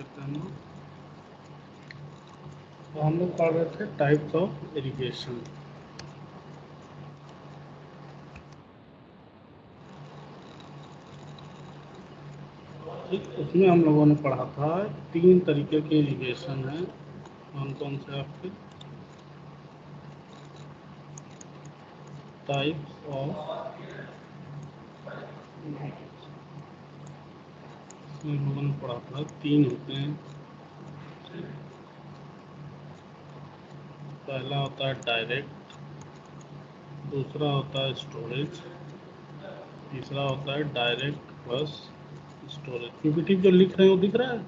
करते हैं हम लोग। तो हम लोग पढ़ रहे थे टाइप्स ऑफ इरिगेशन। ठीक, उसमें हम लोगों ने पढ़ा था 3 तरीके के इरिगेशन हैं। कौन कौन से आपके? टाइप्स ऑफ इसमें हम लोगों ने पढ़ा था 3 होते हैं। पहला होता है डायरेक्ट, दूसरा होता है स्टोरेज, तीसरा होता है डायरेक्ट प्लस स्टोरेज। पीपीटी जो लिख रहे हैं वो दिख रहा है?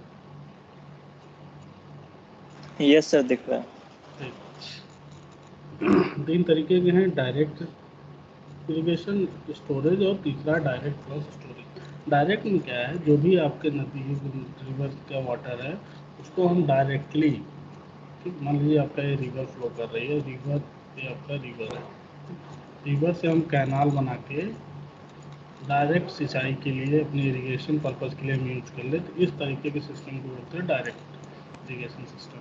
यस सर, दिख रहा है। 3 तरीके के हैं, डायरेक्ट इरिगेशन, स्टोरेज और तीसरा डायरेक्ट प्लस स्टोरेज। डायरेक्ट में क्या है, जो भी आपके नदी रिवर का वाटर है उसको हम डायरेक्टली, ठीक, मान लीजिए आपका ये रिवर फ्लो कर रही है, रिवर ये आपका रिवर है, रिवर से हम कैनाल बना के डायरेक्ट सिंचाई के लिए अपने इरिगेशन पर्पज़ के लिए हम यूज कर ले, तो इस तरीके के सिस्टम को बोलते हैं डायरेक्ट इरिगेशन सिस्टम।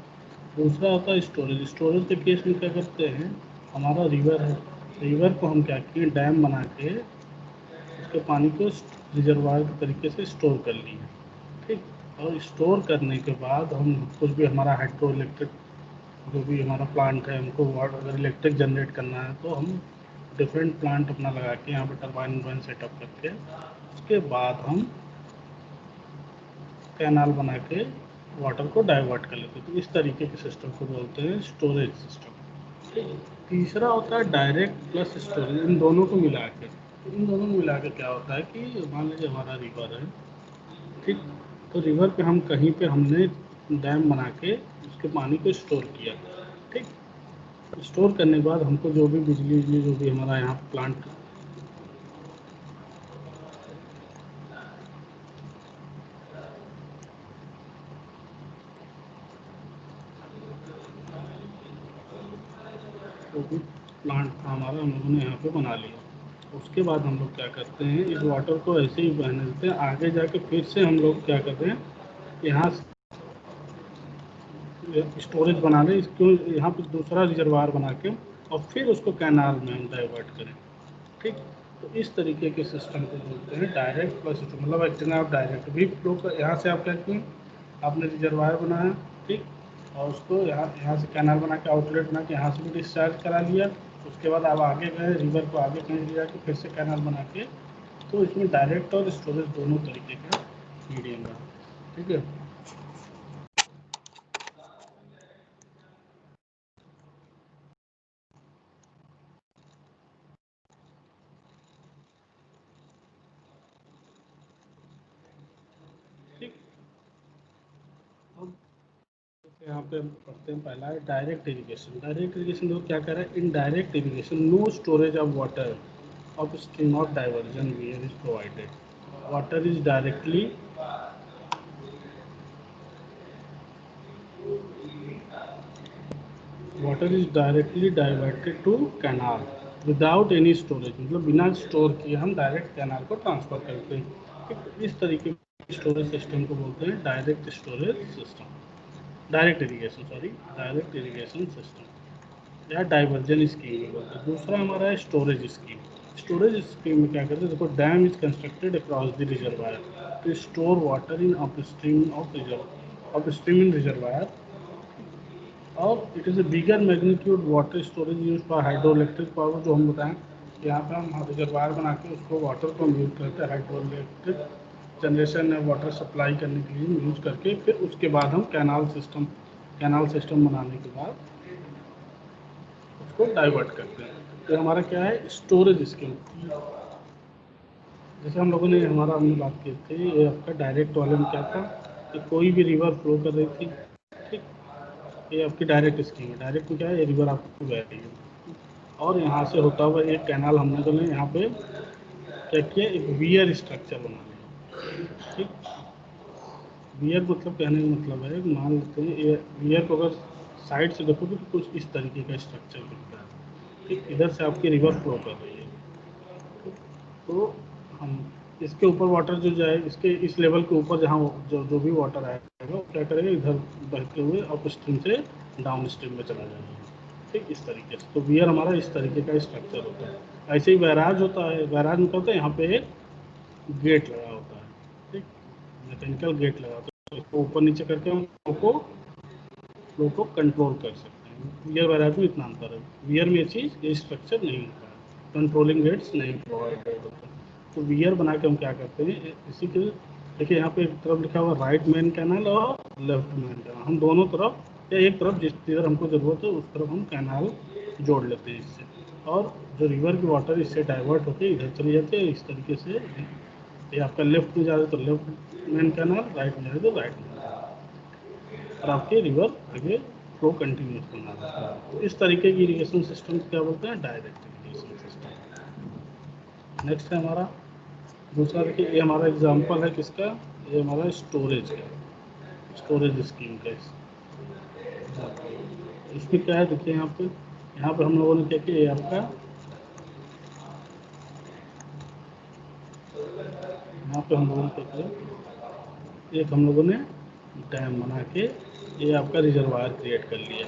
दूसरा होता है स्टोरेज। स्टोरेज के केस में क्या करते हैं, हमारा रिवर है, रिवर को हम क्या किए, डैम बना के उसके पानी को रिजर्वायर के तरीके से स्टोर कर लिए, ठीक। और स्टोर करने के बाद हम कुछ भी हमारा हाइड्रो इलेक्ट्रिक जो भी हमारा प्लांट है, हमको अगर इलेक्ट्रिक जनरेट करना है तो हम डिफरेंट प्लांट अपना लगा के यहाँ पे टरबाइन सेटअप करके उसके बाद हम कैनाल बना के वाटर को डाइवर्ट कर लेते हैं। तो इस तरीके के सिस्टम को बोलते हैं स्टोरेज सिस्टम। तीसरा होता है डायरेक्ट प्लस स्टोरेज, इन दोनों को मिला के। तो इन दोनों को मिला के क्या होता है कि मान लीजिए हमारा रिवर है, ठीक, तो रिवर पे हम कहीं पे हमने डैम बना के उसके पानी को स्टोर किया, ठीक। स्टोर करने के बाद हमको जो भी बिजली जो भी हमारा यहाँ प्लांट जो भी प्लांट था हमारा, हम लोगों ने यहाँ पे बना लिया। उसके बाद हम लोग क्या करते हैं, इस वाटर को ऐसे ही बहने देते हैं। आगे जाके फिर से हम लोग क्या करते हैं, यहाँ स्टोरेज बना लें, इसको यहाँ पे दूसरा रिजर्वायर बना के और फिर उसको कैनाल में हम डाइवर्ट करें, ठीक। तो इस तरीके के सिस्टम को बोलते हैं डायरेक्ट प्लस सिस्टम। मतलब एक्चुअली आप डायरेक्ट भी फ्लो कर, यहाँ से आप क्या किए, आपने रिजर्वायर बनाया, ठीक, और उसको यहाँ से कैनाल बना के आउटलेट बना के यहाँ से भी डिस्चार्ज करा लिया। उसके बाद आप आगे गए, रिवर को आगे कहीं ले जाके फिर से कैनाल बना के, तो इसमें डायरेक्ट और स्टोरेज दोनों तरीके का मीडियम रहा, ठीक है। ठीक, अब यहाँ पे हम पढ़ते हैं, पहला है डायरेक्ट इरिगेशन। डायरेक्ट इरिगेशन लोग क्या कर रहे हैं, in direct irrigation no storage of water of stream of diversion where is provided. Water is directly diverted to canal without any storage, मतलब बिना स्टोर किए हम डायरेक्ट कैनाल को ट्रांसफर करते हैं, ठीक। इस तरीके के स्टोरेज सिस्टम को बोलते हैं direct storage system, direct irrigation, sorry, direct irrigation system या डाइवर्जन स्कीम में बोलते हैं। दूसरा हमारा है स्टोरेज स्कीम। स्टोरेज स्कीम में क्या करते हैं, देखो, dam is constructed across the reservoir to store water in upstream in reservoir, और it is a bigger magnitude water storage use for hydro electric power. जो हम बताएं, यहाँ पे हम रिजर्वायर बना के उसको वाटर को हम यूज़ करते हैं हाइड्रो इलेक्ट्रिक जनरेशन या वाटर सप्लाई करने के लिए यूज़ करके, फिर उसके बाद हम कैनाल सिस्टम बनाने के बाद उसको डाइवर्ट करते हैं। तो हमारा क्या है, स्टोरेज स्कीम। जैसे हम लोगों ने हमने बात की थी, ये आपका डायरेक्ट वाले में क्या था कि कोई भी रिवर फ्लो कर रही थी, ठीक, ये आपकी डायरेक्ट स्कीम है। डायरेक्ट में क्या है, ये रिवर आपको बह रही है और यहाँ से होता हुआ एक कैनाल हमने तो यहाँ पे क्या किया, एक वियर स्ट्रक्चर बना लिया, ठीक। वियर मतलब कहने का मतलब है, मान लेते हैं ये वियर को अगर साइड से देखोगे तो कुछ इस तरीके का स्ट्रक्चर दिखता है, ठीक। इधर से आपकी रिवर फ्लो कर रही है, तो हम इसके ऊपर वाटर जो जाए, इसके इस लेवल के ऊपर जहाँ जो भी वाटर आएगा जाएगा, वो क्या करेगा इधर बहते हुए अप स्ट्रीम से डाउन स्ट्रीम में चला जाएगा। ठीक, इस तरीके से। तो वियर हमारा इस तरीके का स्ट्रक्चर होता है। ऐसे ही बैराज होता है। बैराज में क्या होता है, यहाँ पे एक गेट लगा होता है, ठीक, मैकेनिकल गेट लगा होता है। तो इसको ऊपर नीचे करके हम फ्लो को कंट्रोल कर सकते हैं। वियर बैराज में इतना अंतर है। वियर में ये चीज़, ये स्ट्रक्चर नहीं होता है, कंट्रोलिंग गेट्स नहीं प्रोवाइड होता। तो वियर बना के हम क्या करते हैं, इसी के देखिए यहाँ पे एक तरफ लिखा हुआ राइट मेन कैनाल और लेफ्ट मेन कैनाल। हम दोनों तरफ या एक तरफ जिस तरफ हमको ज़रूरत है उस तरफ हम कैनाल जोड़ लेते हैं इससे, और जो रिवर की वाटर इससे डाइवर्ट होकर इधर चली जाती है। इस तरीके से ये आपका लेफ्ट में जा रहा है तो लेफ्ट मेन कैनाल, राइट में जा रहा है तो राइट मेन कैनाल, और आपके रिवर आगे फ्लो कंटिन्यूस बना रहता है। तो इस तरीके की इरीगेशन सिस्टम क्या बोलते हैं, डायरेक्ट इरीगेशन सिस्टम। नेक्स्ट है हमारा दूसरा, देखिए ये हमारा एग्जांपल है किसका, ये हमारा स्टोरेज का, स्टोरेज स्कीम का एग्जांपल। इसमें क्या है, देखिए यहाँ पे हम लोगों ने क्या किया, ये आपका यहाँ पे हम लोगों ने क्या किया, एक हम लोगों ने डैम बना के ये आपका रिजर्वायर क्रिएट कर लिया।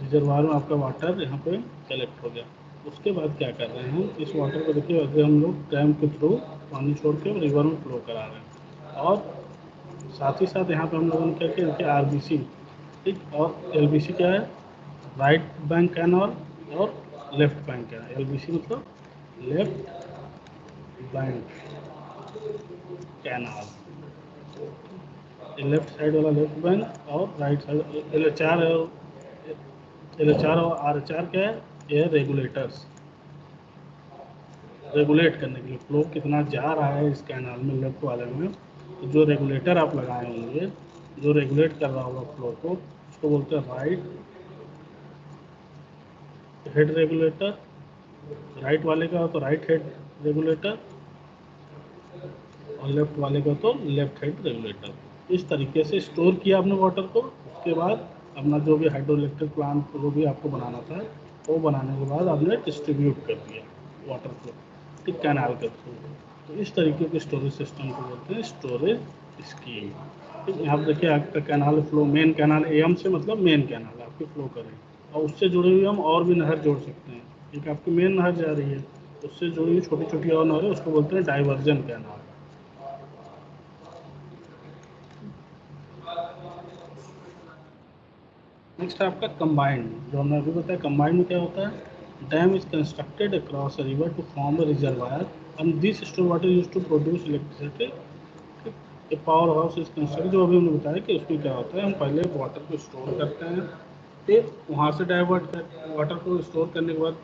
रिजर्वायर में आपका वाटर यहाँ पे कलेक्ट हो गया। उसके बाद क्या कर रहे हैं, इस वाटर को देखिए अगर हम लोग डैम के थ्रू पानी छोड़ के रिवर में फ्लो करा रहे हैं, और साथ ही साथ यहाँ पे हम लोगों ने क्या किया, देखिए आरबीसी, ठीक, और एलबीसी क्या है, राइट बैंक कैनाल और लेफ्ट बैंक कैनाल। एलबीसी मतलब left bank canal, left side वाला लेफ्ट बैंक, और right side L H R और आर एच आर क्या है, ये है रेगुलेटर्स, रेगुलेट करने के लिए फ्लो कितना जा रहा है इस कैनाल में, लेफ्ट वाले में। तो जो रेगुलेटर आप लगाए होंगे, जो रेगुलेट कर रहा होगा फ्लो को, उसको बोलते हैं राइट हेड रेगुलेटर। राइट वाले का हो तो राइट हेड रेगुलेटर, और लेफ्ट वाले का तो लेफ्ट हेड रेगुलेटर। इस तरीके से स्टोर किया आपने वाटर को। उसके बाद अपना जो भी हाइड्रो इलेक्ट्रिक प्लांट जो भी आपको बनाना था, वो बनाने के बाद आपने डिस्ट्रीब्यूट कर दिया वाटर को, ठीक, कैनाल के थ्रू। तो इस तरीके के स्टोरेज सिस्टम को बोलते हैं स्टोरेज स्कीम। ठीक, यहाँ पर देखिए आपका canal flow, main canal M से मतलब मेन कैनाल आपकी फ्लो करें, और उससे जुड़ी हुई हम और भी नहर जोड़ सकते हैं। एक आपकी मेन नहर जा रही है, उससे जुड़ी हुई छोटी छोटी और नहर है, उसको बोलते हैं डाइवर्जन कैनाल। नेक्स्ट है आपका कंबाइंड, जो हमने अभी बताया। कंबाइंड में क्या होता है, dam is constructed across a river to form a reservoir and this store water use to produce electricity. ये पावर हाउस इज कंस्ट्रक्ट, जो अभी हमने बताया कि उसमें क्या होता है, हम पहले वाटर को स्टोर करते हैं, फिर वहाँ से डाइवर्ट कर वाटर को स्टोर करने के बाद,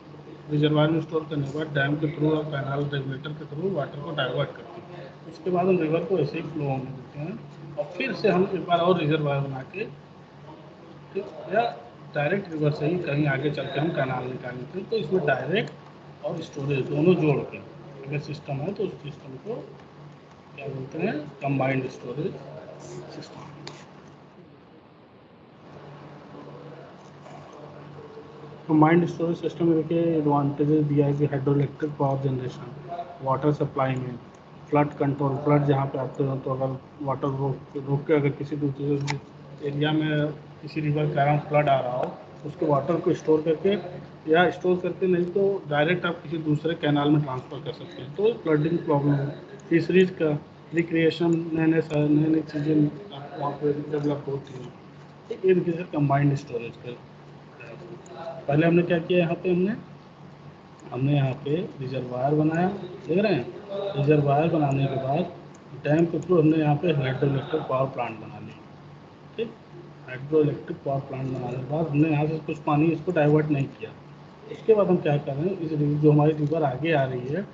रिजर्वायर में स्टोर करने के बाद डैम के थ्रू और कैनाल रेगुलेटर के थ्रू वाटर को डाइवर्ट करते हैं। उसके बाद हम रिवर को ऐसे ही फ्लो होने देते हैं, और फिर से हम एक बार और रिजर्वायर बना के, ठीक, या डायरेक्ट रिवर से ही कहीं आगे चल के हम कैनाल निकाल लेते हैं। तो इसमें डायरेक्ट और स्टोरेज दोनों जोड़ के अगर सिस्टम है तो उस सिस्टम को क्या बोलते हैं, combined storage system. Combined storage system में देखिए एडवांटेजेस दिया है कि hydro electric power generation, water supply में, फ्लड कंट्रोल, फ्लड जहाँ पे आते हो तो अगर वाटर रोक के अगर किसी दूसरे एरिया में किसी रिवर के कारण फ्लड आ रहा हो, उसके वाटर को स्टोर करके, या स्टोर करके नहीं तो डायरेक्ट आप किसी दूसरे कैनाल में ट्रांसफ़र कर सकते हैं। तो फ्लडिंग प्रॉब्लम, फिशरीज का रिक्रिएशन, नए नई चीज़ें वहाँ पे डेवलप होती हैं। ठीक, ये देखिए सर कंबाइंड स्टोरेज का। पहले हमने क्या किया, यहाँ पे हमने यहाँ पे रिजर्वायर बनाया, देख रहे हैं, रिजर्वायर बनाने के बाद डैम के थ्रू हमने यहाँ पे हाइड्रो इलेक्ट्रिक पावर प्लांट बना लिया। ठीक, हाइड्रो इलेक्ट्रिक पावर प्लांट बनाने के बाद हमने यहाँ से कुछ पानी इसको डाइवर्ट नहीं किया। उसके बाद हम क्या कर रहे हैं, जो हमारी रिवर आगे आ रही है,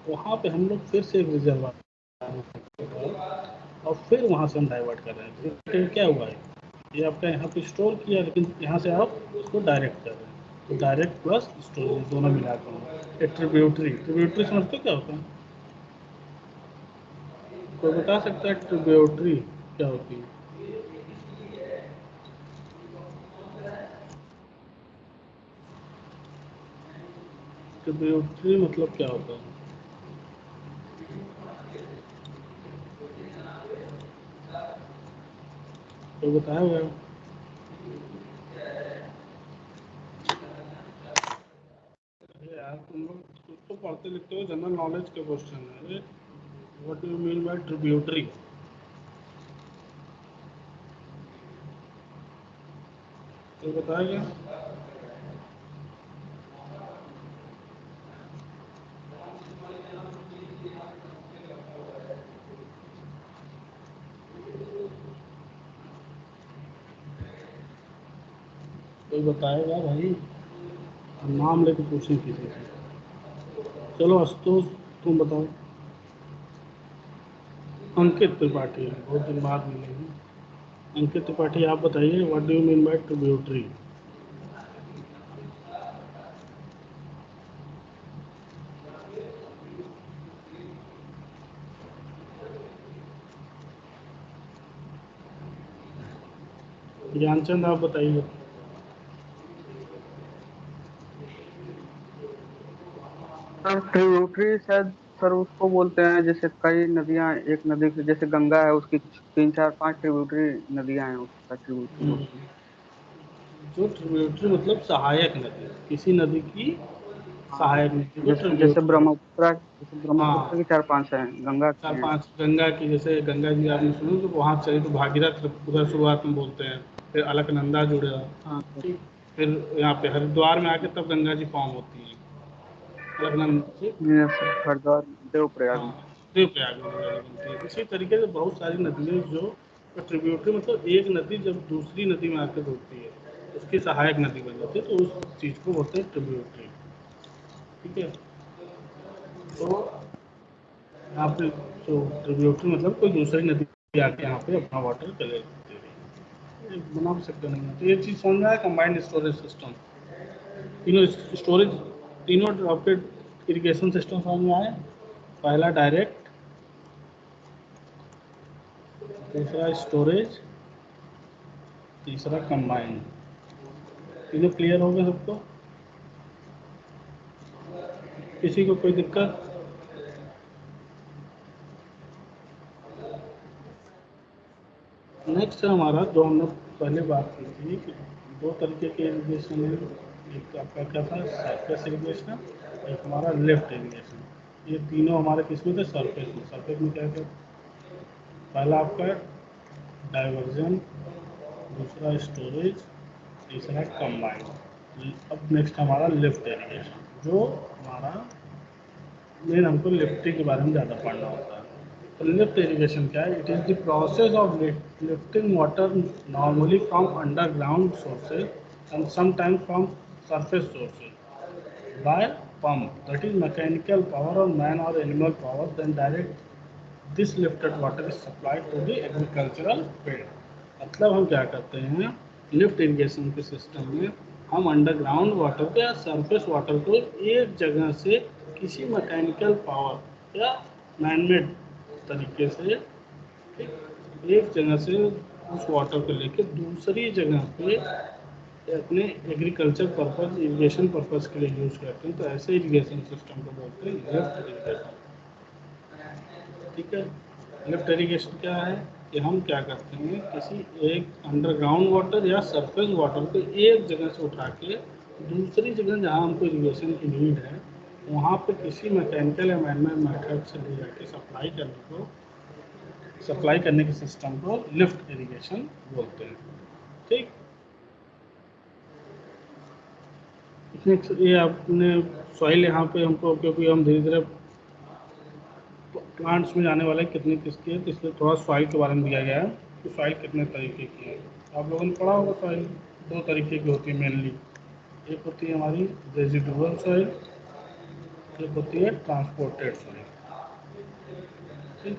वहाँ पे हम लोग फिर से एक रिजर्वायर, और फिर वहाँ से हम डाइवर्ट कर रहे हैं। तो क्या हुआ है, ये आपका यहाँ पे स्टोर किया, लेकिन यहाँ से आप इसको डायरेक्ट कर रहे हैं। तो डायरेक्ट प्लस स्टोरेज दोनों मिलाकर हम एक ट्रिब्यूटरी समझते क्या होता है, कोई बता सकता है ट्रिब्यूटरी क्या होती है? ट्रिब्यूटरी मतलब क्या होता है? तो बताया हुआ है। यार तुम लोग खुद तो पढ़ते लिखते हो, जनरल नॉलेज के क्वेश्चन है। What do you mean by tributary? तो बताएगा। कोई बताएगा भाई? नाम लेके पूछें किसी से। चलो आशुतोष, तुम बताओ। अंकित त्रिपाठी, बहुत दिन बाद मिले हैं। अंकित त्रिपाठी, आप बताइए what do you mean by tributary? Gyanchand, आप बताइए। सर ट्रिब्यूटरी शायद सर उसको बोलते हैं, जैसे कई नदियां एक नदी से, जैसे गंगा है उसकी 3 4 5 ट्रिब्यूटरी नदियां हैं, उसका ट्रिब्यूटरी हम्म, बोलते हैं। जो ट्रिब्यूटरी मतलब सहायक नदी, किसी नदी की हाँ, सहायक नदी को जैसे जैसे ट्रिब्यूटरी बोलते ब्रह्मपुत्र, जैसे हैं। ब्रह्मपुत्र हाँ, की 4 5 हैं, गंगा चार की हैं। पांच गंगा की, जैसे गंगा जी आपने सुना तो वहाँ चले तो भागीरथ उधर शुरुआत में बोलते हैं, फिर अलकनंदा जुड़े। हाँ सर। ठीक। फिर यहाँ पे हरिद्वार में आके तब गंगा जी फॉर्म होती है, अलकनंदा से। ये सर हरिद्वार देवप्रयाग हाँ, में। देवप्रयाग में गंगा जी बनती है। इसी तरीके से बहुत सारी नदियाँ जो ट्रिब्यूटरी मतलब एक नदी जब दूसरी नदी में आके जुड़ती है, उसकी सहायक नदी बन जाती है, तो उस चीज़ को बोलते हैं ट्रिब्यूटरी। ठीक है। तो यहाँ पे जो ट्रिब्यूटरी मतलब कोई दूसरी नदी आके यहाँ पे अपना वाटर कलेक्ट करती है, ये बना भी सकते नहीं है। तो ये चीज़ समझ में आया, कंबाइंड स्टोरेज सिस्टम। तीनों स्टोरेज, तीनों ड्रॉपलेट इरिगेशन सिस्टम समझ में आया। पहला डायरेक्ट, दूसरा स्टोरेज, तीसरा कंबाइंड। तीनों क्लियर हो गए सबको? किसी को कोई दिक्कत? नेक्स्ट है हमारा, जो हमने पहले बात की थी कि दो तरीके के इरिगेशन है। एक आपका क्या था, सरफेस इरिगेशन। एक हमारा लिफ्ट इरिगेशन। ये तीनों हमारे किस में थे? सरफेस में। सरफेस में क्या क्या? पहला आपका डाइवर्जन, दूसरा स्टोरेज, तीसरा कंबाइन। अब नेक्स्ट हमारा लिफ्ट इरिगेशन, जो हमारा मेन हमको लिफ्टिंग के बारे में ज़्यादा पढ़ना होता है। तो लिफ्ट इरिगेशन क्या है? It is the process of lifting water normally from underground sources and sometimes from surface sources by pump, that is mechanical power or man or animal power, then direct this lifted water is supplied to the agricultural field. मतलब हम क्या करते हैं, lift irrigation के system में हम underground water को या सरफेस वाटर को एक जगह से किसी मैकेनिकल पावर या मैनमेड तरीके से, ठीक, एक जगह से उस वाटर को लेके दूसरी जगह पे अपने एग्रीकल्चर पर्पज, इरिगेशन पर्पज के लिए यूज़ करते हैं। तो ऐसे इरिगेशन सिस्टम को बोलते हैं लिफ्ट इरिगेशन। ठीक है। लिफ्ट इरिगेशन क्या है कि हम क्या करते हैं, किसी एक अंडरग्राउंड वाटर या सरफेस वाटर को एक जगह से उठा के दूसरी जगह जहाँ हमको इरिगेशन की नीड है, वहाँ पे किसी मैकेनिकल या मैनुअल मेथड से ले जाके सप्लाई करने के सिस्टम को लिफ्ट इरिगेशन बोलते हैं। ठीक। ये आपने सॉइल यहाँ पे हमको, क्योंकि हम धीरे धीरे प्लांट्स में जाने वाले कितने किसके, तो इसलिए थोड़ा सॉइल के बारे में दिया गया है कि सॉइल कितने तरीके की है। आप लोगों ने पढ़ा होगा सॉइल दो तरीके की होती है मेनली। एक होती है हमारी रेजिडुअल सॉइल, एक होती है ट्रांसपोर्टेड सॉइल। ठीक।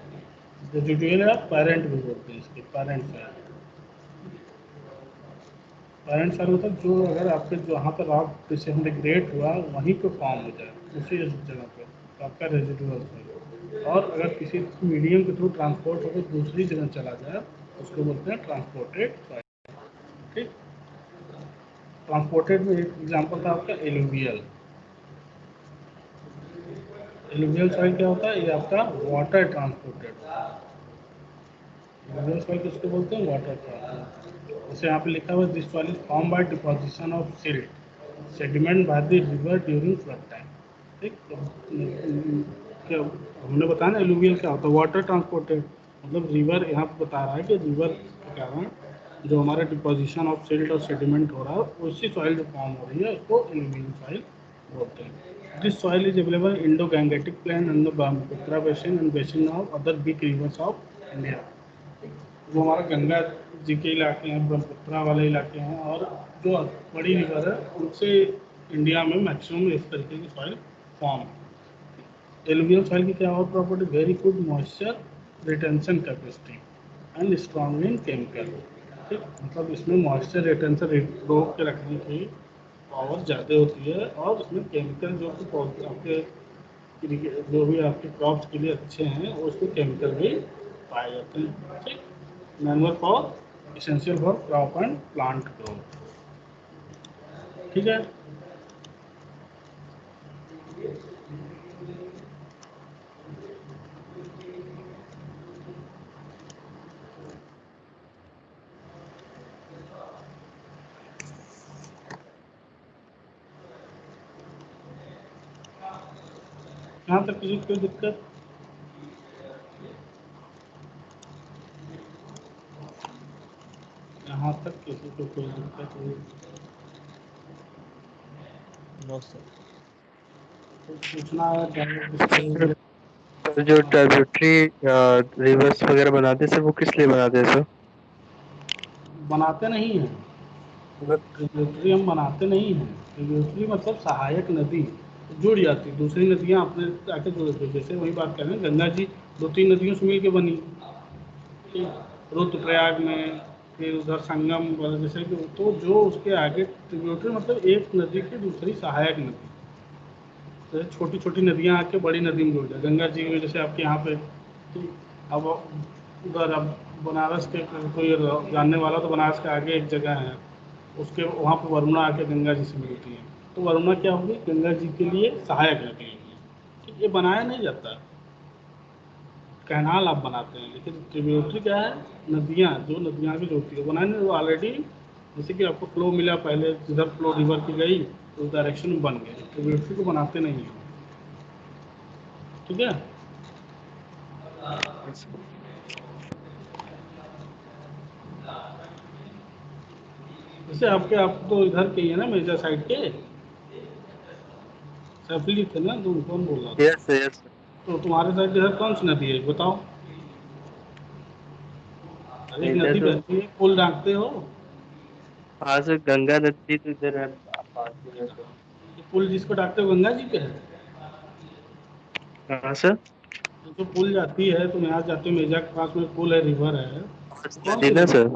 रेजिडुअल या पेरेंट भी बोलते हैं इसके, पेरेंट सॉइल। पेरेंट सॉइल मतलब जो अगर आपके जहाँ पर रॉक डिसइंटीग्रेट हुआ वहीं पे फॉर्म हो जाए उसी जगह पे, तो आपका रेजिडुअल सॉइल। और अगर किसी मीडियम के थ्रू ट्रांसपोर्ट होकर दूसरी जगह चला जाए, उसको बोलते हैं ट्रांसपोर्टेड सॉइल। ठीक। ट्रांसपोर्टेड में एक एग्जांपल था आपका एलुवियल। एलुवियल सॉइल क्या होता है? ये आपका वाटर ट्रांसपोर्टेड होता है। एलुवियल सॉइल किसको बोलते हैं? Water soil. जैसे यहाँ पे लिखा हुआ है this soil is form by deposition of silt sediment by the river during flood time. ठीक, क्या हमने बताया ना एलुवियल क्या होता है? वाटर ट्रांसपोर्टेड, मतलब रिवर यहाँ पे बता रहा है कि रिवर के कारण जो हमारा डिपोजिशन ऑफ सिल्ट और सेडिमेंट हो रहा है उससे सॉइल जो फॉर्म हो रही है उसको एलुवियल सॉइल बोलते हैं। This soil is available Indo Gangetic plain and the Brahmaputra basin and basin of other big rivers of India. जो हमारा गंगा जी के इलाके हैं, ब्रह्मपुत्रा वाले इलाके हैं, और जो बड़ी रिवर है उनसे इंडिया में मैक्सिमम इस तरीके की सॉइल फॉर्म है। एलुवियल सॉइल की क्या और property? Very good moisture retention capacity and strong in chemical. ठीक, मतलब इसमें मॉइस्चर रिटेंशन रोक के रखने की पावर ज़्यादा होती है, और इसमें केमिकल जो कि आपके जो भी आपके क्रॉप्स के लिए अच्छे हैं उसमें केमिकल भी पाए जाते हैं। ठीक, manual for essential for crop and plant growth. ठीक है, यहाँ तक किसी कोई दिक्कत? यहाँ तक किसी को कोई दिक्कत हुई? No sir. कुछ पूछना है डायरेक्ट? सर जो ट्रिब्यूटरी रिवर्स वगैरह बनाते हैं सर, वो किस लिए बनाते हैं सर? बनाते नहीं हैं, ट्रिब्यूटरी हम बनाते नहीं हैं। ट्रिब्यूटरी मतलब सहायक नदी जुड़ जाती, दूसरी नदियाँ अपने आके जुड़ती है। जैसे वही बात कर रहे हैं, गंगा जी 2-3 नदियों से मिल के बनी, ठीक, रुद्रप्रयाग में, फिर उधर संगम वाला जैसे कि, तो जो उसके आगे ट्रिब्यूटरी मतलब एक नदी की दूसरी सहायक नदी। जैसे छोटी छोटी नदियाँ आके बड़ी नदी में जुड़ जाए, गंगा जी में जैसे आपके यहाँ पे, ठीक, अब उधर अब बनारस के कोई जानने वाला तो बनारस के आगे एक जगह है, उसके वहाँ पे वरुणा आके गंगा जी से मिलती है, तो वरुणा क्या होगी? गंगा जी के लिए सहायक नदी होगी। ठीक, ये बनाया नहीं जाता, कैनाल आप बनाते हैं, लेकिन ट्रिब्यूटरी क्या है? नदियाँ, जो नदियाँ भी होती है बनाने वो ऑलरेडी, जैसे कि आपको फ्लो मिला पहले, जिधर फ्लो रिवर की गई तो उस डायरेक्शन में बन गई। ट्रिब्यूटरी को बनाते नहीं हैं। ठीक है, जैसे आपके, आप तो इधर के ही है ना, मेजा साइड के सैफली थे ना, तुम कौन बोल रहा था? Yes sir, yes sir. तो तुम्हारे साइड इधर कौन सी नदी है बताओ? अरे एक इधर नदी तो बहती है, पुल डांकते हो? हाँ सर, गंगा नदी तो इधर है पास में है सर। ये पुल जिसको डांकते हो गंगा जी पे है? हाँ सर। ये जो पुल जाती है, तुम यहाँ जाते हो मेजा के पास में पुल है, रिवर है, टॉस तो कौन नदी सी ना नदी? सर।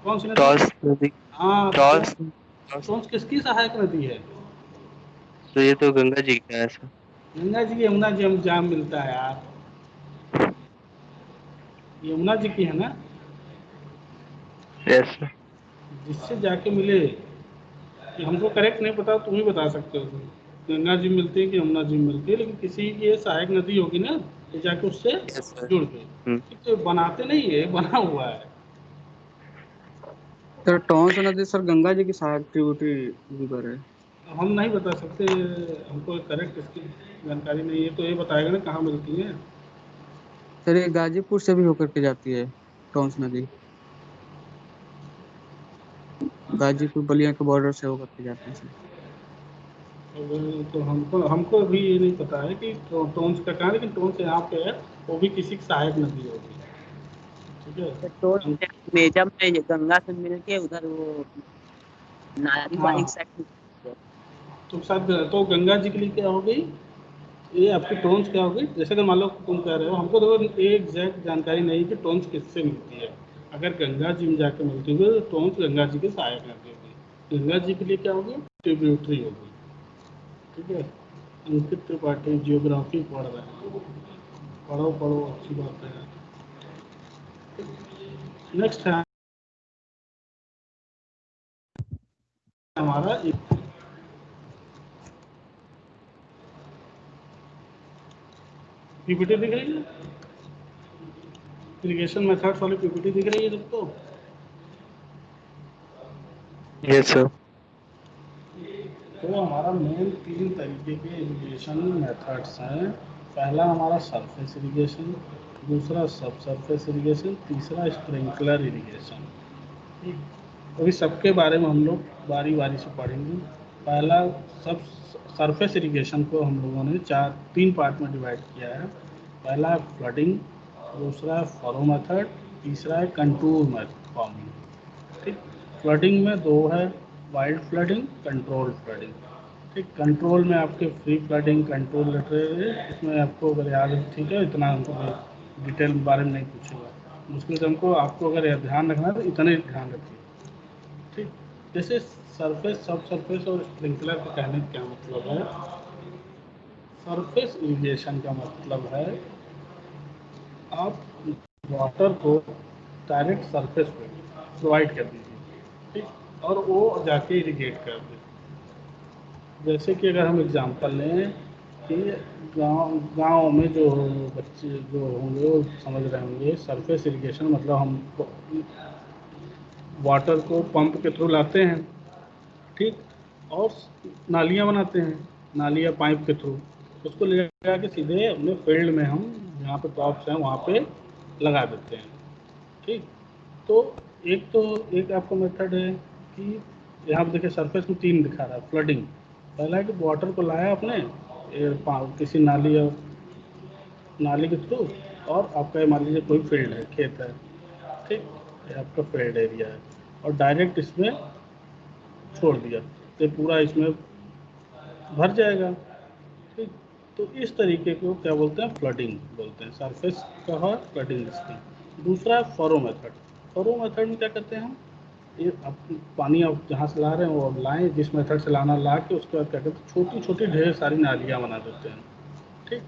कौन सी नदी? टॉस नदी। हाँ, तो टॉस टोंस, टॉस। टोंस किसकी सहायक नदी है? तो ये तो गंगा जी का है सर। गंगा जी की, यमुना जी हम जाम मिलता है यार, यमुना जी की है ना, यस सर। जिससे जाके मिले। कि हमको करेक्ट नहीं पता, तुम ही बता सकते हो तुम। गंगा जी मिलती है कि यमुना जी मिलती है, लेकिन किसी की ये सहायक नदी होगी ना, तो जाके उससे यस सर। जुड़ गई। ठीक, तो बनाते नहीं है, बना हुआ है। सर टॉन्स नदी सर गंगा जी की सहायक ट्रिब्यूटरी रिवर है। हम नहीं बता सकते, हमको करेक्ट इसकी जानकारी नहीं है, तो ये बताएगा ना कहाँ मिलती है। सर ये गाजीपुर से भी होकर के जाती है टॉन्स नदी, गाजीपुर बलिया के बॉर्डर से होकर के जाती है सर। तो हमको हमको भी ये नहीं पता है कि टोन्स का कहाँ, लेकिन टोन्स यहाँ पे है, वो भी किसी की सहायक नदी होगी। ठीक तो है, मेजम में ये गंगा से मिलके उधर वो नारीवाड़ी हाँ, साइड में। तो शायद तो गंगा जी के लिए क्या हो गई, ये आपकी टोन्स क्या हो गई? जैसे कि मान लो तुम कह रहे हो, हमको तो एग्जैक्ट जानकारी नहीं कि टोन्स किससे मिलती है। अगर गंगा जी में जाकर मिलती हुई तो टोन्स गंगा जी के सहायक नदी होगी, गंगा जी के लिए क्या होगी? ट्रिब्यूटरी होगी। ठीक है, अंकित त्रिपाठी जियोग्राफी पढ़ रहे हैं, पढ़ो पढ़ो, अच्छी बात है। नेक्स्ट है हमारा पीपीटी दिख रही है? इरिगेशन मेथड्स वाली पीपीटी दिख रही है सबको? Yes sir. तो हमारा मेन 3 तरीके के इरिगेशन मेथड्स हैं। पहला हमारा सरफेस इरिगेशन, दूसरा सब सरफेस इरिगेशन, तीसरा स्प्रिंकलर इरिगेशन। ठीक, अभी सबके बारे में हम लोग बारी बारी से पढ़ेंगे। पहला सब सरफेस इरिगेशन को हम लोगों ने 3 पार्ट में डिवाइड किया है। पहला है फ्लडिंग, दूसरा है फरो मेथड, तीसरा है कंटूर मेथड फार्मिंग। ठीक, फ्लडिंग में 2 है, वाइल्ड फ्लडिंग, कंट्रोल फ्लडिंग। ठीक, कंट्रोल में आपके फ्री फ्लडिंग, कंट्रोल लेटर, इसमें आपको अगर याद है, ठीक है, इतना हमको डिटेल बारे में नहीं पूछेगा, मुश्किल से हमको आपको अगर ध्यान रखना है तो इतना ही ध्यान रखिए। ठीक, जैसे सरफेस, सब सरफेस और स्प्रिंकलर का कहने का क्या मतलब है? सरफेस इरिगेशन का मतलब है आप वाटर को डायरेक्ट सरफेस पे प्रोवाइड कर दीजिए, ठीक, और वो जाके इरिगेट कर दे। जैसे कि अगर हम एग्जांपल लें कि गांव में जो बच्चे जो होंगे वो समझ रहे होंगे, सरफेस इरिगेशन मतलब हम वाटर को पंप के थ्रू लाते हैं, ठीक, और नालियाँ बनाते हैं, नाली या पाइप के थ्रू उसको ले जाके सीधे अपने फील्ड में हम जहाँ पे क्रॉप्स हैं वहाँ पे लगा देते हैं। ठीक, तो एक आपका मेथड है कि यहाँ पे देखिए सरफेस में 3 दिखा रहा है। फ्लडिंग, पहला है कि वाटर को लाया आपने किसी नाली के थ्रू, और आपका मान लीजिए कोई फील्ड है, खेत है, ठीक, ये आपका फील्ड एरिया है, और डायरेक्ट इसमें छोड़ दिया तो पूरा इसमें भर जाएगा। ठीक, तो इस तरीके को क्या बोलते हैं? फ्लडिंग बोलते हैं। सरफेस का है फ्लडिंग इसकी। दूसरा है फरो मेथड। फरो मेथड में क्या करते हैं हम, ये पानी आप जहाँ से ला रहे हैं वो लाएँ, जिस मेथड से लाना ला के उसके बाद क्या करते हैं, छोटी छोटी ढेर सारी नालियाँ बना देते हैं। ठीक,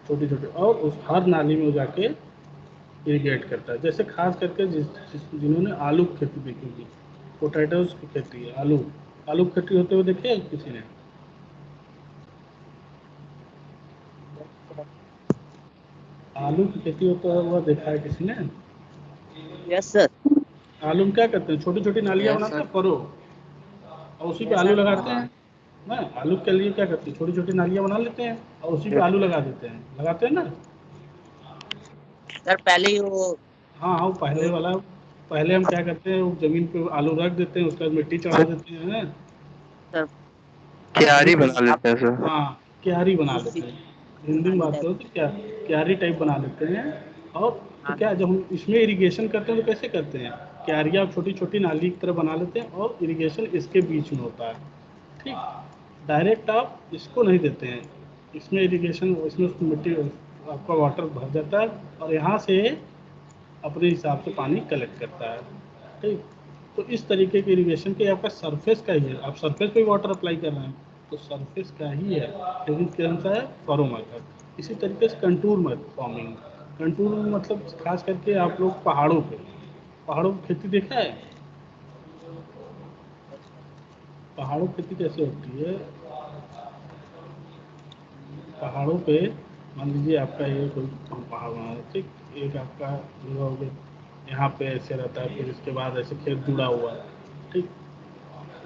छोटी छोटी, और उस हर नाली में जाके इरिगेट करता है। जैसे खास करके जिन्होंने आलू की खेती देखी होगी, पोटैटोज की खेती है, आलू की खेती होते हुए देखिए किसी ने? आलू की खेती होता हुआ देखा है किसी ने? Yes sir. आलू में क्या करते हैं, छोटी छोटी नालियाँ यस बनाते सर। हैं, फरो, और उसी पे यस आलू सर। लगाते हाँ हैं ना। आलू के लिए क्या करते हैं, छोटी छोटी नालियाँ बना लेते हैं और उसी पे आलू लगा देते हैं, लगाते हैं ना। सर पहले ही वो हाँ हाँ, वो पहले वाला, पहले हम क्या करते हैं, वो जमीन पे आलू रख देते हैं, उसके बाद मिट्टी चढ़ा देते हैं, सर क्यारी मिट्टी, बना आप लेते हैं सर। हाँ, क्यारी बना उसी लेते हैं। हिंदी में पानी बात टाइप। करो तो क्यारी टाइप बना लेते हैं। और तो हाँ क्या, जब हम इसमें इरिगेशन करते हैं तो कैसे करते हैं, क्यारियाँ छोटी छोटी नाली की तरह बना लेते हैं और इरिगेशन इसके बीच में होता है। ठीक, डायरेक्ट आप इसको नहीं देते हैं, इसमें इरिगेशन, इसमें मिट्टी, आपका वाटर भर जाता है और यहाँ से अपने हिसाब से पानी कलेक्ट करता है। ठीक, तो इस तरीके के इरिगेशन के आपका सरफेस का ही है, आप सरफेस पे वाटर अप्लाई कर रहे हैं तो सरफेस का ही है, लेकिन कौन सा है? Furrow method. इसी तरीके से कंटूर मेथड फार्मिंग, कंटूर मतलब खास करके आप लोग पहाड़ों की खेती देखा है? पहाड़ों की खेती कैसे होती है? पहाड़ों पे मान लीजिए आपका ये कोई पहाड़ बना है, ठीक, एक आपका जगह हो गया, यहाँ पे ऐसे रहता है, फिर इसके बाद ऐसे खेत जुड़ा हुआ है, ठीक,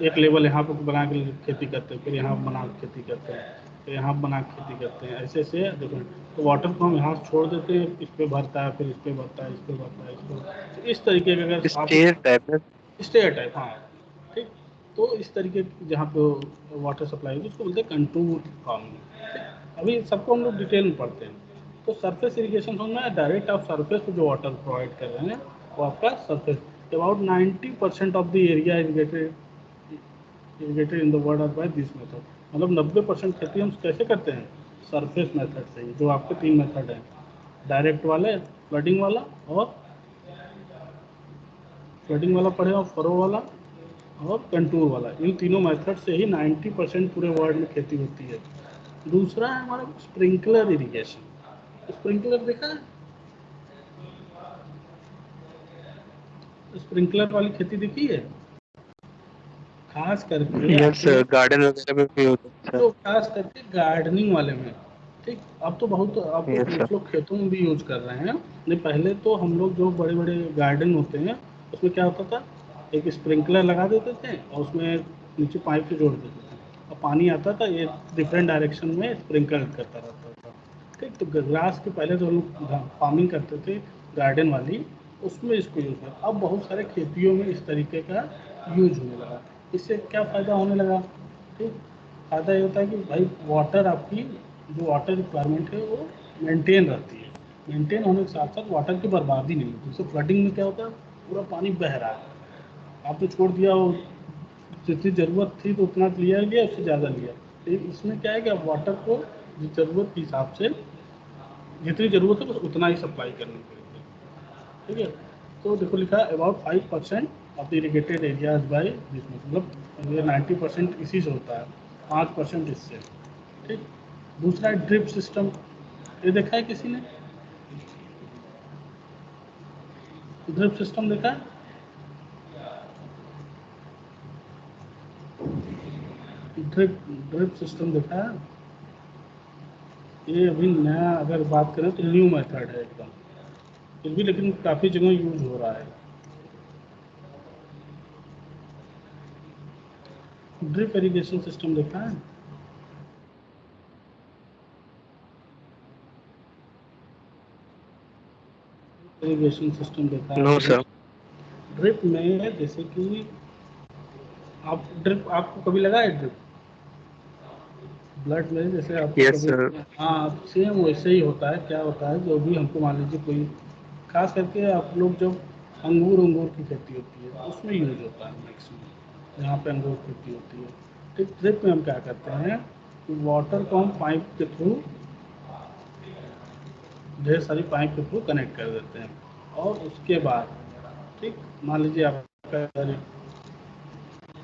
एक लेवल यहाँ पे बना के खेती करते हैं, फिर यहाँ बना के खेती करते हैं, फिर यहाँ बना के खेती करते हैं, ऐसे ऐसे देखो। तो वाटर को हम यहाँ से छोड़ देते हैं, इस पे भरता है, फिर इस पे भरता है, इस पे भरता है, इस पे, तो इस तरीके का अगर आप स्टेयर टाइप में। स्टेयर टाइप, हाँ, ठीक, तो इस तरीके की जहाँ पे वाटर सप्लाई होती है उसको बोलते हैं कंटूर फार्मिंग। ठीक, अभी सबको हम लोग डिटेल में पढ़ते हैं। तो सरफेस इरिगेशन समझ में डायरेक्ट आप सरफेस पे जो वाटर प्रोवाइड कर रहे हैं वो आपका surface. About 90% of the area irrigated in the world are by this method. मतलब 90% खेती हम कैसे करते हैं? सरफेस मेथड से ही, जो आपके 3 मेथड हैं, डायरेक्ट वाले, फ्लडिंग वाला, और फ्लडिंग वाला पड़े और फरो वाला और कंटूर वाला, इन तीनों मेथड से ही 90% पूरे वर्ल्ड में खेती होती है। दूसरा है हमारा स्प्रिंकलर इरिगेशन। स्प्रिंकलर देखा है? स्प्रिंकलर वाली खेती देखी है? खास करके यस आपने सर, गार्डन वगैरह में भी होता है सर। तो खास करके गार्डनिंग वाले में, ठीक। अब तो Yes, sir. कुछ लोग खेतों में भी यूज कर रहे हैं। नहीं, पहले तो हम लोग जो बड़े बड़े गार्डन होते हैं उसमें क्या होता था, एक स्प्रिंकलर लगा देते थे और उसमें नीचे पाइप से जोड़ देते थे और पानी आता था, ये डिफरेंट डायरेक्शन में स्प्रिंकल करता रहता था। ठीक। तो ग्रास के पहले जो हम लोग फार्मिंग करते थे गार्डन वाली, उसमें इसको यूज़ किया। अब बहुत सारे खेतियों में इस तरीके का यूज होने लगा। इससे क्या फ़ायदा होने लगा? ठीक। फ़ायदा ये होता है कि भाई वाटर आपकी जो वाटर रिक्वायरमेंट है वो मेंटेन रहती है। मेंटेन होने के साथ साथ वाटर की बर्बादी नहीं होती। जैसे फ्लडिंग में क्या होता है, पूरा पानी बह रहा है, आपने छोड़ दिया, वो जितनी ज़रूरत थी तो उतना लिया गया, उससे ज़्यादा लिया। लेकिन इसमें क्या है कि आप वाटर को ज़रूरत के हिसाब से, जितनी ज़रूरत है बस उतना ही सप्लाई करनी पड़ेगी। ठीक है। तो देखो लिखा है about 5% of the irrigated areas by this, मतलब ये 90% इसी से होता है, 5% इससे। ठीक। दूसरा है ड्रिप सिस्टम। ये देखा है किसी ने? ड्रिप सिस्टम देखा है? ड्रिप ड्रिप सिस्टम देखा है? ये अभी नया अगर बात करें तो न्यू मेथड है एकदम, फिर भी लेकिन काफ़ी जगह यूज हो रहा है। ड्रिप इरिगेशन सिस्टम देखा है? इरिगेशन सिस्टम देखा है? No, sir. ड्रिप में जैसे कि आप ड्रिप, आपको कभी लगा है ड्रिप ब्लड में? जैसे आपको Yes, कभी, sir. हाँ सेम वैसे ही होता है। क्या होता है, जो भी हमको मान लीजिए कोई, खास करके आप लोग जब अंगूर की खेती होती है उसमें यूज होता है मैक्सिमम, जहाँ पे अंगूर की खेती होती है। ठीक। ड्रिप में हम क्या करते हैं कि वाटर को हम पाइप के थ्रू, ढेर सारी पाइप के थ्रू कनेक्ट कर देते हैं और उसके बाद, ठीक, मान लीजिए आपका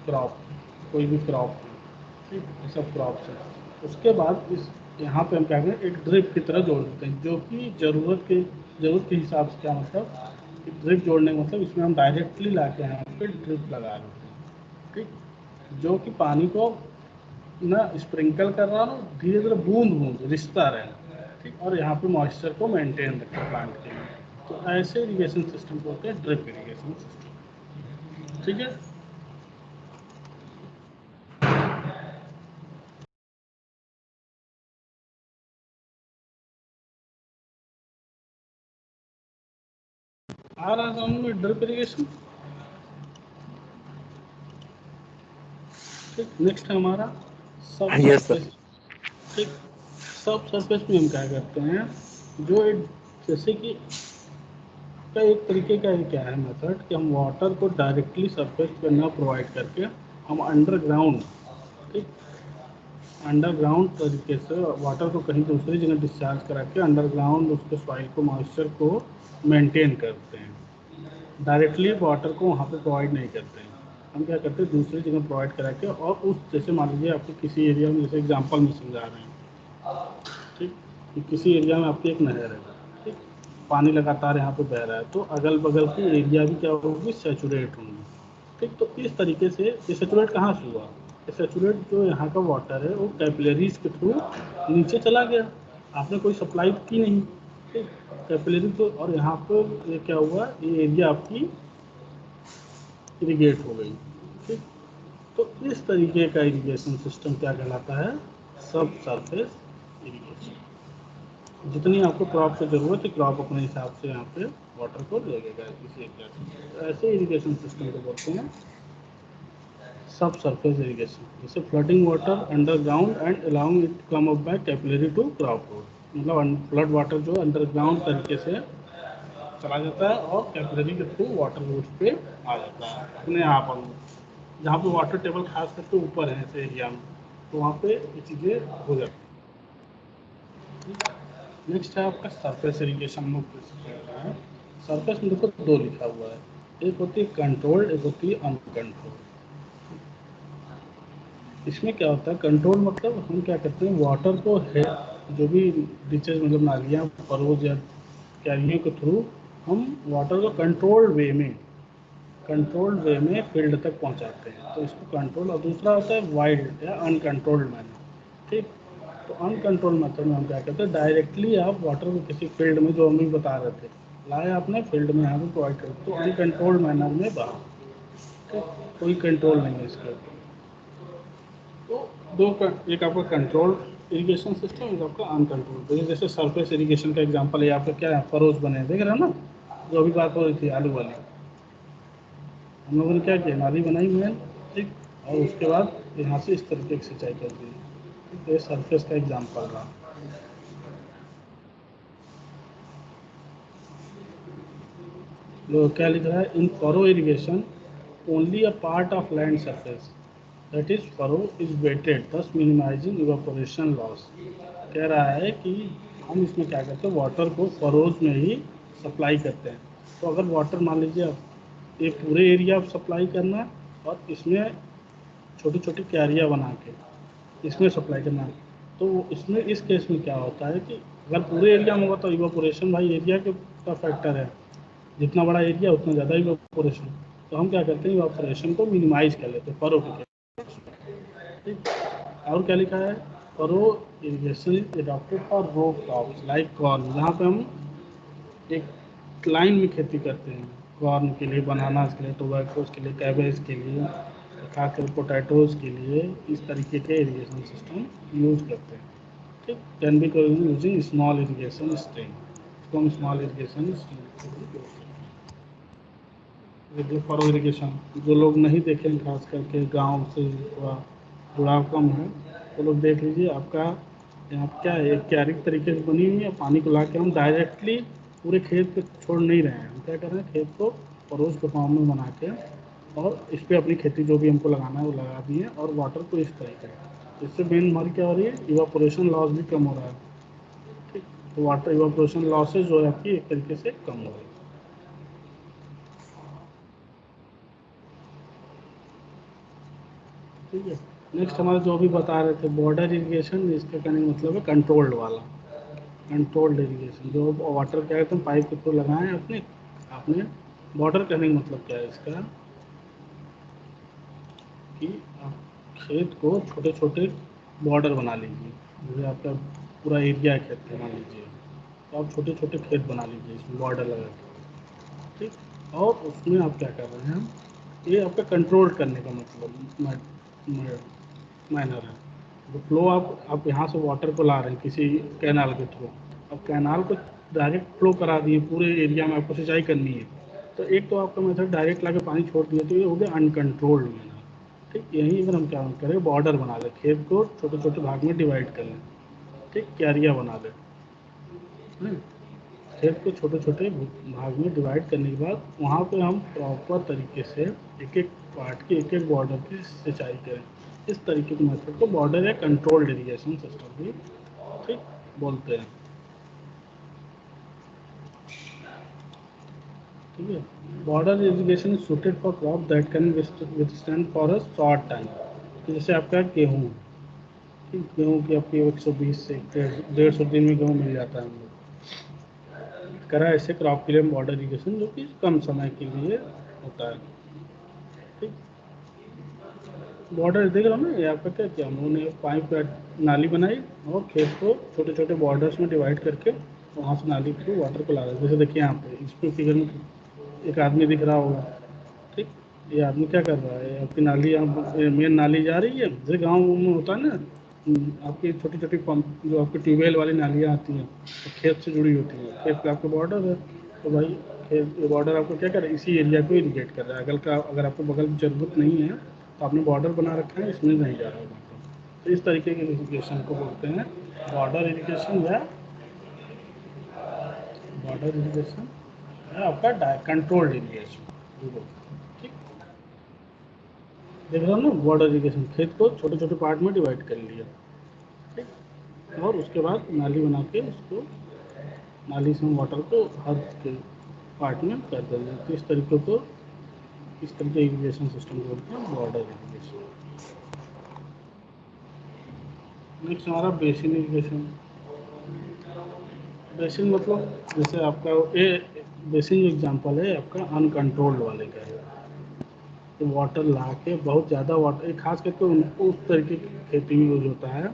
क्रॉप, कोई भी क्रॉप है, ठीक, ये सब क्रॉप्स है। उसके बाद इस यहाँ पे हम क्या करें, एक ड्रिप की तरह जोड़ देते हैं, जो कि ज़रूरत के हिसाब से, क्या मतलब कि ड्रिप जोड़ने का मतलब इसमें हम डायरेक्टली ला के यहाँ पे ड्रिप लगा देते हैं। ठीक। जो कि पानी को ना स्प्रिंकल कर रहा हूँ, धीरे धीरे बूंद बूंद रिश्ता रहे। ठीक। और यहाँ पे मॉइस्चर को मेंटेन रखें प्लांट के लिए। तो ऐसे इरीगेशन सिस्टम को होते हैं ड्रिप इरीगेशन सिस्टम। ठीक है। आ रहा समझ में ड्रिप इरीगेशन? ठीक। नेक्स्ट है हमारा सब Yes, sir. सरफेस। ठीक। सब सरफेस में हम क्या करते हैं, जो एक, जैसे कि का एक तरीके का ये क्या है मेथड कि हम वाटर को डायरेक्टली सरफेस पे ना प्रोवाइड करके हम अंडरग्राउंड, ठीक, अंडरग्राउंड तरीके से वाटर को कहीं दूसरी जगह डिस्चार्ज करा के अंडरग्राउंड उसके सॉइल को, मॉइस्चर को मेंटेन करते हैं। डायरेक्टली वाटर को वहाँ पे प्रोवाइड नहीं करते हैं। हम क्या करते हैं, दूसरी जगह प्रोवाइड करा के, और उस, जैसे मान लीजिए आपके किसी एरिया में, जैसे एग्जांपल में समझा रहे हैं, ठीक, कि किसी एरिया में आपकी एक नहर है, ठीक, पानी लगातार यहाँ पे बह रहा है, तो अगल बगल की एरिया भी क्या होगी, सेचुरेट होंगी। ठीक। तो इस तरीके से ये सेचुरेट कहाँ से हुआ? ये सेचुरेट जो यहाँ का वाटर है वो कैपिलरीज के थ्रू नीचे चला गया, आपने कोई सप्लाई की नहीं। ठीक। कैपिलरी तो, और यहाँ पर ये क्या हुआ, ये एरिया आपकी इरीगेट हो गई। ठीक। तो इस तरीके का इरीगेशन सिस्टम क्या कहलाता है, सब सरफेस इरीगेशन। जितनी आपको क्रॉप से ज़रूरत है, क्रॉप अपने हिसाब से यहाँ पे वाटर को ले लेगा इसी एरिया से। तो ऐसे इरीगेशन सिस्टम को बोलते हैं सब सरफेस इरीगेशन। जैसे flooding water underground and allowing it come up by capillary to crop root, मतलब फ्लड वाटर जो अंडरग्राउंड तरीके से चला जाता है और कैपिलरी के थ्रू वाटर रूट्स पे आ जाता है अपने आप। जहाँ पे वाटर टेबल खास करके ऊपर है ऐसे एरिया में, तो वहाँ पे ये चीज़ें हो जाती हैं। नेक्स्ट है आपका सरफेस इरीगेशन। मुख्य है सरफेस में, देखो दो लिखा हुआ है, एक होती है कंट्रोल्ड, एक होती है अनकंट्रोल्ड। इसमें क्या होता है, कंट्रोल मतलब हम क्या करते हैं, वाटर को है जो भी डिचेज, मतलब नालियाँ, फरोज या क्यारियों के थ्रू हम वाटर को कंट्रोल्ड वे में फील्ड तक पहुंचाते हैं, तो इसको कंट्रोल। और दूसरा होता है वाइल्ड या अनकंट्रोल्ड मैनर। ठीक। तो अनकंट्रोल मेथड में हम क्या करते हैं, डायरेक्टली आप वाटर को किसी फील्ड में, जो हम भी बता रहे थे, लाए आपने फील्ड में यहाँ पे प्रोवाइड कर, तो अनकंट्रोल्ड मैनर में बहा, ठीक, कोई कंट्रोल नहीं है इसके ऊपर। तो एक आपका कंट्रोल इरिगेशन सिस्टम, एक आपका अनकंट्रोल। जैसे सरफेस इरिगेशन का एग्जांपल है, आपका क्या है, फरोज बने देख रहे हो ना, जो अभी बात हो रही थी आलू वाली, हम लोगों ने क्या किया, नाली बनाई मेन, ठीक, और उसके बाद यहाँ से इस तरीके की सिंचाई कर दी, ठीक, ये सरफेस का एग्जाम्पल रहा। क्या लिख रहा है, in furrow irrigation only a part of land surface that is furrow is wetted thus minimising evaporation loss. कह रहा है कि हम इसमें क्या करते हैं, वाटर को फरोज में ही सप्लाई करते हैं। तो अगर वाटर मान लीजिए आप एक पूरे एरिया सप्लाई करना और इसमें छोटी छोटी क्यारियाँ बना के इसमें सप्लाई करना, तो इसमें इस केस में क्या होता है कि अगर पूरे एरिया में होगा तो इवापोरेशन भाई एरिया के का फैक्टर है, जितना बड़ा एरिया उतना ज़्यादा इवापोरेशन। तो हम क्या करते हैं, इवापोरेशन को मिनिमाइज कर लेते हैं फरो के केस में, ठीक। और क्या लिखा है, furrow irrigation is adopted for row crops like corn, जहाँ पे हम एक लाइन में खेती करते हैं, कॉर्न के लिए, बनानास के लिए, टोबैकोस के लिए, कैबेज के लिए, खासकर पोटैटोज़ के लिए इस तरीके के इरिगेशन सिस्टम यूज़ करते हैं, ठीक। Can be using small irrigation stream, इसको हम small irrigation stream. For irrigation जो लोग नहीं देखें, खास करके गांव से थोड़ा जुड़ाव कम है, तो लोग देख लीजिए, आपका यहाँ पे क्या है, एक क्यारी तरीके से बनी हुई है, पानी को ला के हम डायरेक्टली पूरे खेत पे छोड़ नहीं रहे हैं, हम क्या कर रहे हैं, खेत को परोस के फॉर्म में बना के और इस पर अपनी खेती जो भी हमको लगाना है वो लगा दिए, और वाटर को इस तरीके से, इससे मेन हमारी क्या हो रही है, इवापोरेशन लॉस भी कम हो रहा है, ठीक। तो वाटर इवापोरेशन लॉसेज जो है आपकी एक तरीके से कम हो रही है, ठीक है। नेक्स्ट हमारे जो भी बता रहे थे बॉर्डर इरिगेशन, इसका कहने का मतलब है कंट्रोल्ड वाला, कंट्रोल्ड इरिगेशन, जो वाटर क्या कहते हैं पाइप के थ्रू लगाएं अपने आपने। बॉर्डर कहने का मतलब क्या है इसका, कि आप खेत को छोटे छोटे बॉर्डर बना लीजिए, जैसे आपका पूरा एरिया है खेत का मान लीजिए, तो आप छोटे छोटे खेत बना लीजिए इसमें बॉर्डर लगा के, ठीक। और उसमें आप क्या कर रहे हैं, ये आपका कंट्रोल करने का मतलब मैनर है। जो फ्लो आप यहाँ से वाटर को ला रहे हैं किसी कैनाल के थ्रू, अब कैनाल को डायरेक्ट फ्लो करा दिए, पूरे एरिया में आपको सिंचाई करनी है, तो एक तो आपका मेथड डायरेक्ट ला के पानी छोड़ दिया, तो ये हो गया अनकंट्रोल्ड मैनर, ठीक। यहीं अगर हम क्या करें, बॉर्डर बना लें, खेत को छोटे छोटे भाग में डिवाइड कर लें, ठीक, क्यारियाँ बना लें, है। खेत को छोटे छोटे भाग में डिवाइड करने के बाद वहाँ पे हम प्रॉपर तरीके से एक एक पार्ट की, एक एक बॉर्डर की सिंचाई करें। इस तरीके के मेथड को बॉर्डर या कंट्रोल्ड इरिगेशन सिस्टम भी, ठीक, बोलते हैं, ठीक है। Border irrigation is suited for crop that can withstand for a short time. तो जैसे आपका गेहूँ, ठीक, गेहूँ की आपकी 120 से 150 दिन में गेहूँ मिल जाता है हम लोग, करा ऐसे क्रॉप के लिए बॉर्डर इरिगेशन, जो कि कम समय के लिए होता है, ठीक। बॉर्डर देख रहा हूँ ना, ये आपका क्या किया हम लोगों ने, पाइप नाली बनाई और खेत को छोटे छोटे बॉर्डर्स में डिवाइड करके वहाँ से नाली के थ्रू वाटर को ला रहे हैं। जैसे देखिए यहाँ पे इस पे फिगर में एक आदमी दिख रहा होगा, ठीक। ये आदमी क्या कर रहा है, आपकी नाली, यहाँ मेन नाली जा रही है, जैसे गाँव में होता है ना, आपकी छोटी छोटी पंप जो आपकी ट्यूबवेल वाली नालियाँ आती हैं, तो खेत से जुड़ी होती हैं, खेत पे आपका बॉर्डर है, तो भाई खेत बॉर्डर आपको क्या कर रहा है, इसी एरिया को इरिगेट कर रहा है। अगर आपको बगल में ज़रूरत नहीं है तो आपने बॉर्डर बना रखा है, इसमें नहीं जा रहा है वाटर। तो इस तरीके के इरिगेशन को बोलते हैं बॉर्डर इरिगेशन, या बॉर्डर इरिगेशन या आपका कंट्रोल्ड इरिगेशन, ठीक। देख रहे हो ना, बॉर्डर इरिगेशन, खेत को छोटे छोटे पार्ट में डिवाइड कर लिया, ठीक, और उसके बाद नाली बना के उसको, नाली से हम वाटर को हर के पार्ट में कर देंगे। तो इस तरीके को, इस तरीके इरिगेशन सिस्टम को बोलते हैं बॉर्डर इरिगेशन। नेक्स्ट हमारा बेसिन इरिगेशन। बेसिन मतलब जैसे आपका ये बेसिन एग्जांपल है आपका अनकंट्रोल्ड वाले का है, तो वाटर ला के बहुत ज़्यादा वाटर, खास करके उनको उस तरीके की खेती में यूज होता है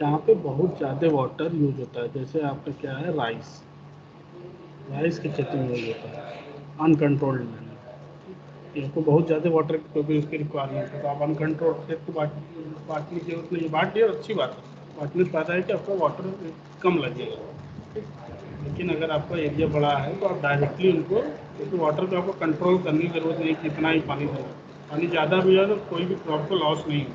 जहाँ पे बहुत ज़्यादा वाटर यूज होता है, जैसे आपका क्या है राइस की खेती में यूज होता है अनकंट्रोल्ड मैनर। इसको बहुत ज़्यादा वाटर क्योंकि उसकी रिक्वायरमेंट है, तो आप अनकंट्रोल खेत को बांटने की जरूरत नहीं है। बांट दिया अच्छी बात है, बांटने से फायदा है कि आपका वाटर कम लगेगा। ठीक। लेकिन अगर आपका एरिया बड़ा है तो आप डायरेक्टली उनको, क्योंकि वाटर को आपको कंट्रोल करने की जरूरत नहीं कि इतना ही पानी देना। पानी ज़्यादा भी है तो कोई भी क्रॉप को लॉस नहीं होगी।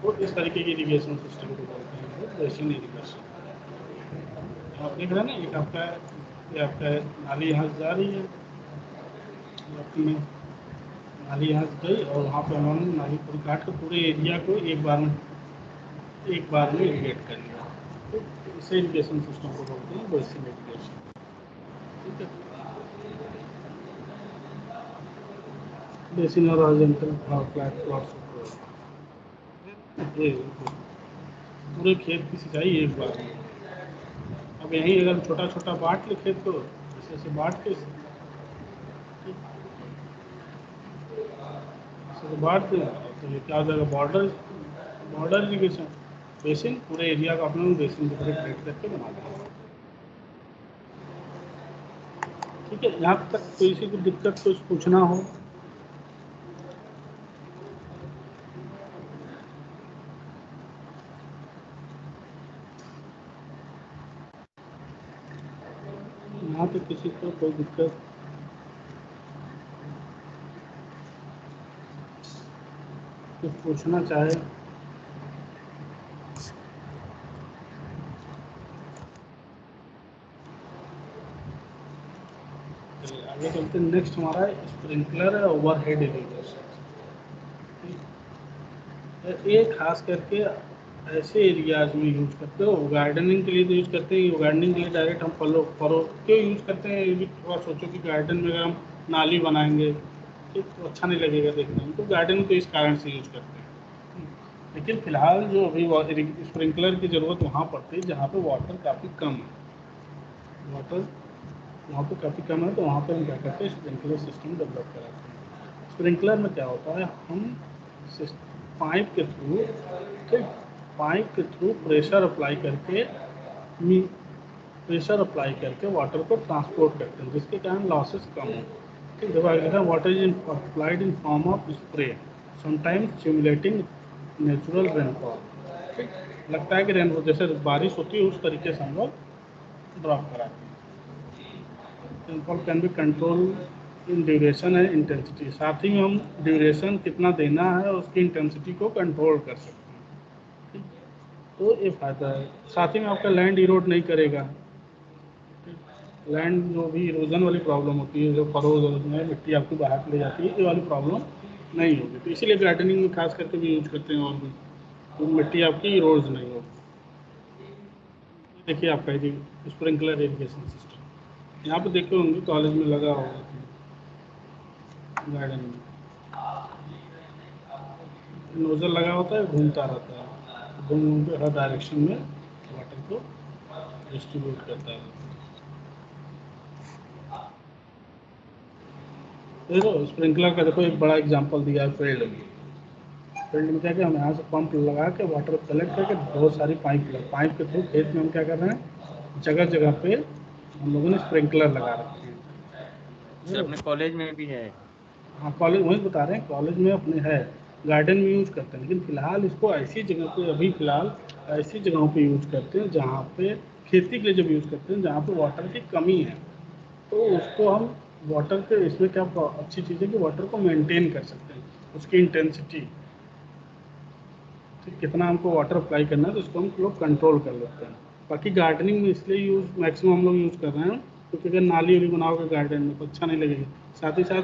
तो इस तरीके की इरीगेशन सिस्टम को बोलते हैं बेसिन इरीगेशन। आप देख रहे हैं ना, एक आपका ये आपका नाली यहाँ से जा रही है, अपनी नाली यहाँ से गई और वहाँ पे उन्होंने नाली पूरी काट के पूरे एरिया को एक बार में इरीगेट कर लिया। तो इसे इरीगेशन सिस्टम को बोलते हैं बेसिन इरीगेशन। ठीक है, बेसिन और हॉरिजॉन्टल फ्लैट प्लॉट्स पूरे खेत की सिंचाई एक बार में। अब यहीं अगर छोटा छोटा बांट ले खेत को, जैसे ऐसे बांट के बांट दे तो ये क्या हो जाएगा, बॉर्डर इरीगेशन। बेसिन पूरे एरिया का अपने बेसिन के पूरे क्रिएट करके बना देंगे। ठीक है, यहाँ तक किसी को दिक्कत कुछ पूछना हो? यहाँ पे किसी को कोई दिक्कत? कुछ पूछना चाहे? आगे चलते नेक्स्ट हमारा स्प्रिंकलर है ओवरहेड इरीगेशन। ये खास करके ऐसे एरियाज में यूज करते हो, गार्डनिंग के लिए तो यूज करते हैं। गार्डनिंग के लिए डायरेक्ट हम फलों क्यों यूज करते हैं, ये भी थोड़ा सोचो कि गार्डन में अगर हम नाली बनाएंगे ठीक तो अच्छा नहीं लगेगा देखने में, तो गार्डन को इस कारण से यूज करते हैं। लेकिन फिलहाल जो अभी स्प्रिंकलर की ज़रूरत वहाँ पड़ती है जहाँ पे वाटर काफ़ी कम है, वाटर वहाँ पे काफ़ी कम है, तो वहाँ पे हम क्या करते हैं, स्प्रिंकलर सिस्टम डेवलप कराते हैं। स्प्रिंकलर में क्या होता है, हम पाइप के थ्रू ठीक प्रेशर अप्लाई करके वाटर को ट्रांसपोर्ट करते हैं, जिसके कारण लॉसेस कम हो। ठीक, देखो water is applied in form of spray, sometimes simulating natural rainfall. ठीक, लगता है कि रेनफॉल जैसे बारिश होती है उस तरीके से हम लोग ड्रॉप कराते हैं। Rainfall can be control in duration and intensity, साथ ही में हम ड्यूरेशन कितना देना है उसकी इंटेंसिटी को कंट्रोल कर सकते हैं। ठीक, तो ये फ़ायदा है। साथ ही में आपका लैंड इरोड नहीं करेगा। लैंड जो भी इरोजन वाली प्रॉब्लम होती है, जो फरोज में मिट्टी आपकी बाहर ले जाती है, ये वाली प्रॉब्लम नहीं होगी। तो इसीलिए गार्डनिंग में खास करके भी यूज करते हैं, और भी तो मिट्टी आपकी इरोज नहीं होगी। देखिए आपका ये स्प्रिंकलर इरीगेशन सिस्टम यहाँ पे देखे होंगे, कॉलेज में लगा होगा गार्डन में नोजल लगा होता है, घूमता रहता है, घूम घूम के हर डायरेक्शन में वाटर को डिस्ट्रीब्यूट करता है। देखो स्प्रिंकलर का देखो एक बड़ा एग्जांपल दिया है फील्ड में। फील्ड में क्या क्या हम यहाँ से पंप लगा के वाटर कलेक्ट करके बहुत सारी पाइप के थ्रू खेत में हम क्या कर रहे हैं, जगह जगह पे हम लोगों ने स्प्रिंकलर लगा रखे हैं। सर अपने कॉलेज में भी है। हाँ कॉलेज वही बता रहे हैं, कॉलेज में अपने है, गार्डन में यूज करते हैं, लेकिन फिलहाल इसको ऐसी जगह पे अभी फिलहाल ऐसी जगहों पे यूज करते हैं जहाँ पे खेती के लिए जब यूज करते हैं जहाँ पे वाटर की कमी है, तो उसको हम वाटर के इसमें क्या अच्छी चीज़ है कि वाटर को मेंटेन कर सकते हैं, उसकी इंटेंसिटी ठीक कितना हमको वाटर अप्लाई करना है तो उसको हम लोग कंट्रोल कर लेते हैं। बाकी गार्डनिंग में इसलिए यूज़ मैक्सिमम हम लोग यूज़ कर रहे हैं क्योंकि अगर नाली वाली बनाओगे गार्डन में तो अच्छा नहीं लगेगा। साथ ही साथ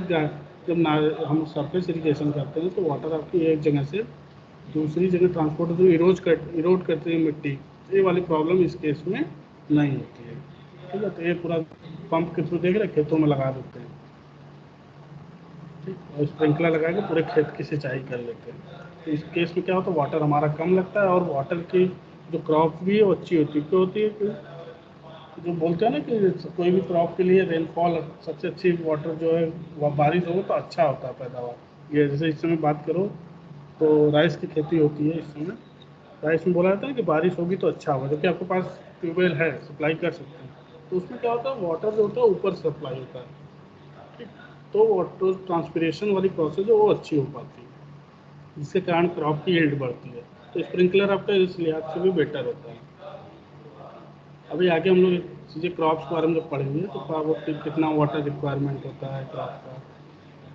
जब हम सरफेस इरीगेशन करते हैं तो वाटर आपकी एक जगह से दूसरी जगह ट्रांसपोर्ट होती है, इरोड करती है मिट्टी, ये वाली प्रॉब्लम इस केस में नहीं होती है। ठीक है, तो ये पूरा पंप के थ्रू देख रहे खेतों में लगा देते हैं, ठीक, और स्प्रिंकलर लगा के पूरे खेत की सिंचाई कर लेते हैं। तो इस केस में क्या होता है, वाटर हमारा कम लगता है और वाटर की जो क्रॉप भी है वो अच्छी होती है। क्यों होती है कि जो बोलते हैं ना कि कोई भी क्रॉप के लिए रेनफॉल सबसे अच्छी वाटर जो है वह बारिश हो तो अच्छा होता है पैदावार। ये जैसे इस समय बात करो तो राइस की खेती होती है इस समय, राइस में बोला जाता है कि बारिश होगी तो अच्छा होगा, जबकि आपके पास ट्यूबवेल है, सप्लाई कर सकते हैं, तो उसमें क्या होता है, वाटर जो होता है ऊपर सप्लाई होता है, ठीक। तो वाटर ट्रांसपिरेशन वाली प्रोसेस है वो अच्छी हो पाती है, जिसके कारण क्रॉप की यील्ड बढ़ती है। तो स्प्रिंकलर आपका इस लिहाज से भी बेटर होता है। अभी आगे हम लोग चीज़ें क्रॉप्स के बारे में जब पढ़ेंगे तो कितना वाटर रिक्वायरमेंट होता है क्रॉप का,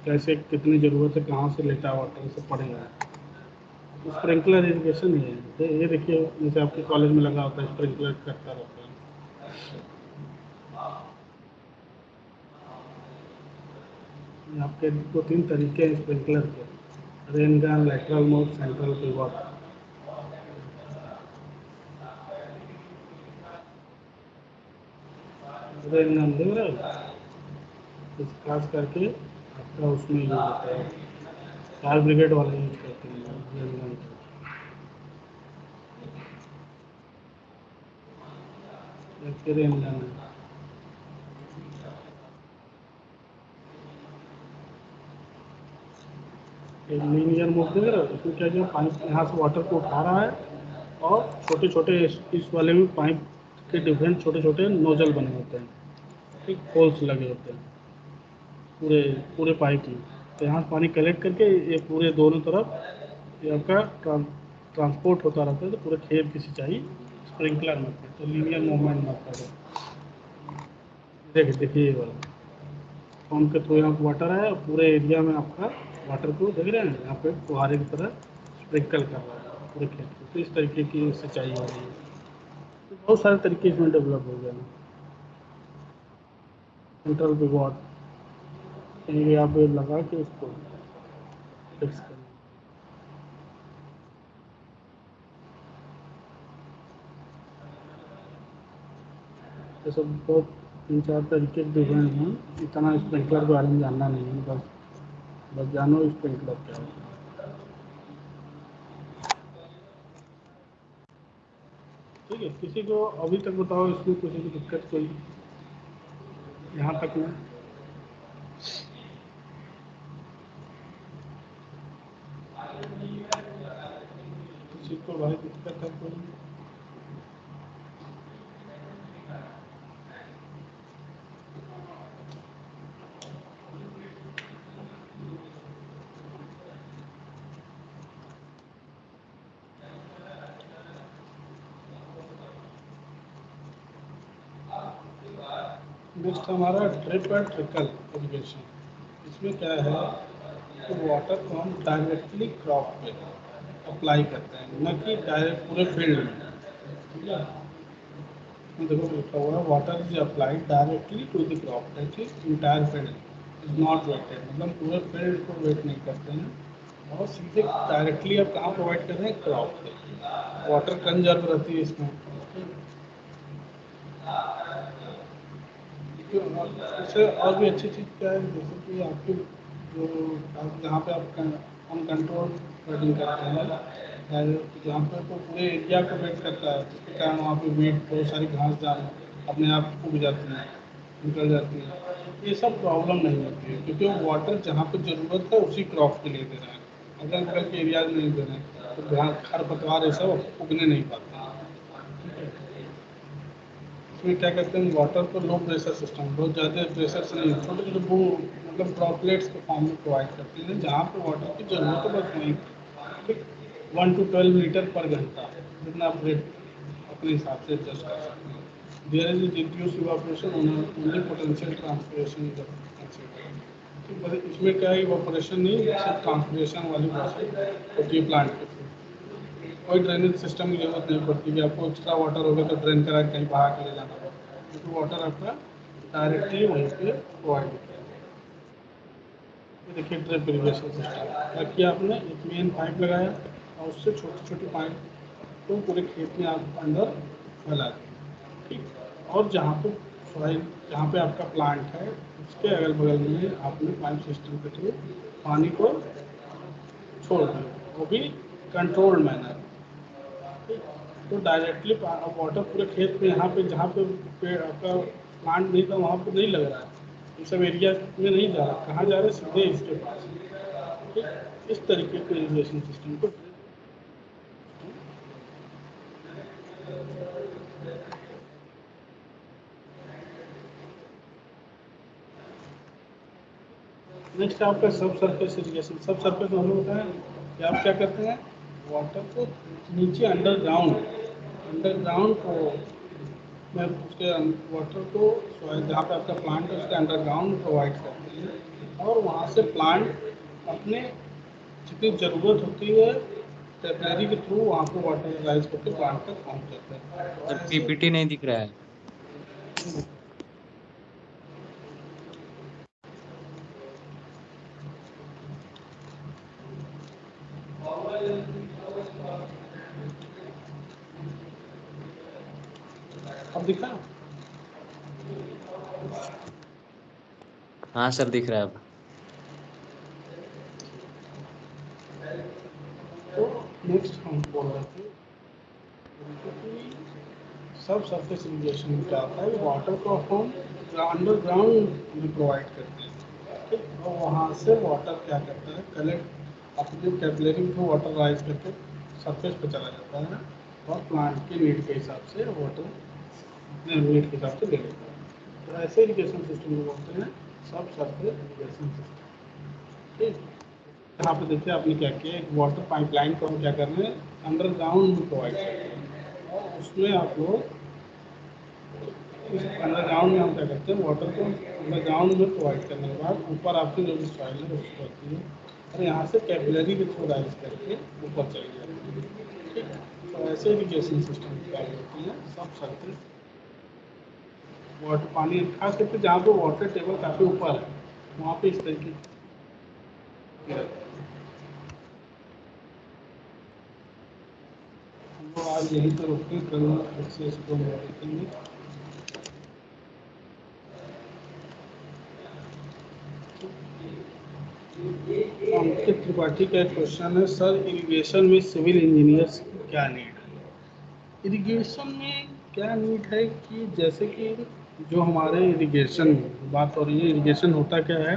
कैसे कितनी ज़रूरत है, कहाँ से लेता है वाटर, ये सब पढ़ेंगे। स्प्रिंकलर इरिगेशन ही है, ये देखिए जैसे आपके कॉलेज में लगा होता है, स्प्रिंकलर करता रहता है। ये आपके 2-3 तरीके हैं स्प्रिंकलर के, rain gun, lateral mode, central pivot. Rain gun देख रहे हो, इस खास करके आपका उसमें यूज होता है, फायर ब्रिगेड वाले यूज करते हैं रेन गन। रेन गन है, एक लीनियर मूव देख रहे हो, इसमें क्या जो पाइप यहाँ से वाटर को उठा रहा है, और छोटे छोटे इस वाले में पाइप के डिफरेंट छोटे छोटे नोजल बने होते हैं, ठीक, होल्स लगे होते हैं पूरे पूरे पाइप में। तो यहाँ से पानी कलेक्ट करके ये पूरे दोनों तरफ ये आपका ट्रांसपोर्ट होता रहता है, तो पूरे खेत की सिंचाई स्प्रिंकलर मेथड, तो लीनियर मूवमेंट मेथड है। देखिए ये वाला पंप के थ्रू यहाँ वाटर है, और पूरे एरिया में आपका वाटर को देख रहे हैं, यहाँ पे फुहारे की तरह स्प्रिंकल कर रहा है पूरे खेत को। तो इस तरीके की सिंचाई हो रही है, तो बहुत सारे तरीके इसमें डेवलप हो गए हैं। सेंट्रल पिवॉट कहीं भी आप लगा के उसको फिक्स करें। ये सब बहुत 3-4 तरीके के डिफरेंट हैं, इतना स्प्रिंकलर के बारे में जानना नहीं है, बस जानो स्प्रिंकलर क्या होता है। ठीक है, किसी को अभी तक बताओ इसमें किसी की दिक्कत कोई यहाँ तक में? किसी को भाई दिक्कत है कोई? नेक्स्ट हमारा ड्रिप एंड ट्रिकल इरिगेशन। इसमें क्या है कि वाटर को हम डायरेक्टली क्रॉप पे अप्लाई करते हैं, न कि डायरेक्ट पूरे फील्ड में, ठीक है। इसमें देखो लिखा हुआ है, water is applied directly to the crop, that is entire field is not wetted, मतलब पूरे फील्ड को वेट नहीं करते हैं, और सीधे डायरेक्टली आप कहाँ प्रोवाइड कर रहे हैं, क्रॉप पे। वाटर कंजर्व रहती है इसमें। इससे और भी अच्छी चीज़ क्या है, जैसे कि आपके जो आप जहाँ पे आप अनकंट्रोल फ्लडिंग करते हैं, जहाँ पे तो पूरे एरिया को वेट करता है, जिसके कारण वहाँ पे वेट बहुत सारी घास जान अपने आप उग जाती हैं, निकल जाती हैं। ये सब प्रॉब्लम नहीं होती है, क्योंकि वो वाटर जहाँ पे ज़रूरत है उसी क्रॉप के लिए दे रहा है, अगल बगल के एरियाज में नहीं दे रहे हैं, तो घास खरपतवार ये सब उगने नहीं पाते हैं। इसमें क्या करते हैं, वाटर को लो प्रेशर सिस्टम, बहुत ज़्यादा प्रेशर से नहीं, छोटे छोटे वो मतलब ड्रॉपलेट्स के फॉर्म में प्रोवाइड करते हैं, जहाँ पे वाटर की ज़रूरत है बस वहीं, ठीक। 1 to 12 लीटर पर घंटा, जितना आप रेट अपने हिसाब से एडजस्ट कर सकते हैं। There is reduce evaporation only potential transpiration ठीक। बस इसमें क्या है, इवापोरेशन नहीं, सिर्फ ट्रांसपिरेशन वाली प्रोसेस होती है प्लांट के थ्रू। कोई ड्रेनेज सिस्टम की जरूरत नहीं पड़ती कि आपको एक्स्ट्रा वाटर हो गया तो ड्रेन करा के कहीं बहा के ले जाना पड़ता, क्योंकि वाटर आपका डायरेक्टली वहीं पे प्रोवाइड होता है। ये देखिए ड्रिप इरीगेशन सिस्टम, ताकि आपने एक मेन पाइप लगाया और उससे छोटी छोटी पाइप को पूरे खेत में आप अंदर फैला दें, ठीक। और जहाँ पे सॉइल, जहाँ पे आपका प्लांट है, उसके अगल बगल में आपने पाइप सिस्टम के थ्रू पानी को छोड़ दिया, वो भी कंट्रोल्ड मैनर, तो डायरेक्टली वाटर पूरे खेत में, यहाँ पे जहाँ पे पेड़ आपका प्लांट नहीं था वहाँ पे नहीं लग रहा है, ये सब एरिया में नहीं जा रहा, कहाँ जा रहा है, सीधे इसके पास, ठीक। इस तरीके के इरिगेशन सिस्टम को नेक्स्ट आपका सब सरफेस इरिगेशन। सब सरफेस हम लोग होता है कि आप क्या करते हैं, वाटर को नीचे अंडरग्राउंड को में उसके वाटर को जहाँ पे आपका प्लांट है उसके अंडरग्राउंड प्रोवाइड करते हैं और वहाँ से प्लांट अपने जितनी ज़रूरत होती है कैपिलरी के थ्रू वहाँ को वाटर राइज करके प्लांट तक पहुँच जाता है। तो सर ऐसे पीपीटी नहीं दिख रहा है। अब दिखा। हाँ सर दिख रहा है अब। तो नेक्स्ट हम बोल रहे थे सब सरफेस इरिगेशन में क्या होता है, वाटर को हम अंडरग्राउंड भी प्रोवाइड करते हैं, ठीक। और वहाँ से वाटर क्या करता है, कलेक्ट अपने कैपिलरी थ्रू वाटर राइज करके सरफेस पे चला जाता है और प्लांट के नीड के हिसाब से वाटर अपने नीड के हिसाब से ले लेता है। तो ऐसे इरिगेशन सिस्टम को बोलते हैं सब सरफेस इरिगेशन सिस्टम, ठीक। यहाँ पे देखिए आपने क्या किया, एक वाटर पाइपलाइन को हम क्या कर रहे हैं, अंडरग्राउंड में प्रोवाइड कर रहे हैं और उसमें आप लोग इस अंडरग्राउंड में हम क्या करते हैं, वाटर को अंडरग्राउंड में प्रोवाइड करने के बाद ऊपर आपकी जो भी सॉइल है उसको आती है और यहाँ से कैपिलरी के थ्रू राइज करके ऊपर चली जाती है, ठीक। तो ऐसे इरिगेशन सिस्टम क्या होते हैं सब सरफेस वाटर पानी, खास करके जहाँ पे वाटर टेबल काफ़ी ऊपर है वहाँ पे इस तरीके की रहती है। हम लोग आज यहीं पर रुकते हैं, कल फिर से इसको हम देखेंगे। अंकित त्रिपाठी का एक क्वेश्चन है, सर इरिगेशन में सिविल इंजीनियर्स की क्या नीड है। इरिगेशन में क्या नीड है कि जैसे कि जो हमारे इरिगेशन में बात हो रही है, इरिगेशन होता क्या है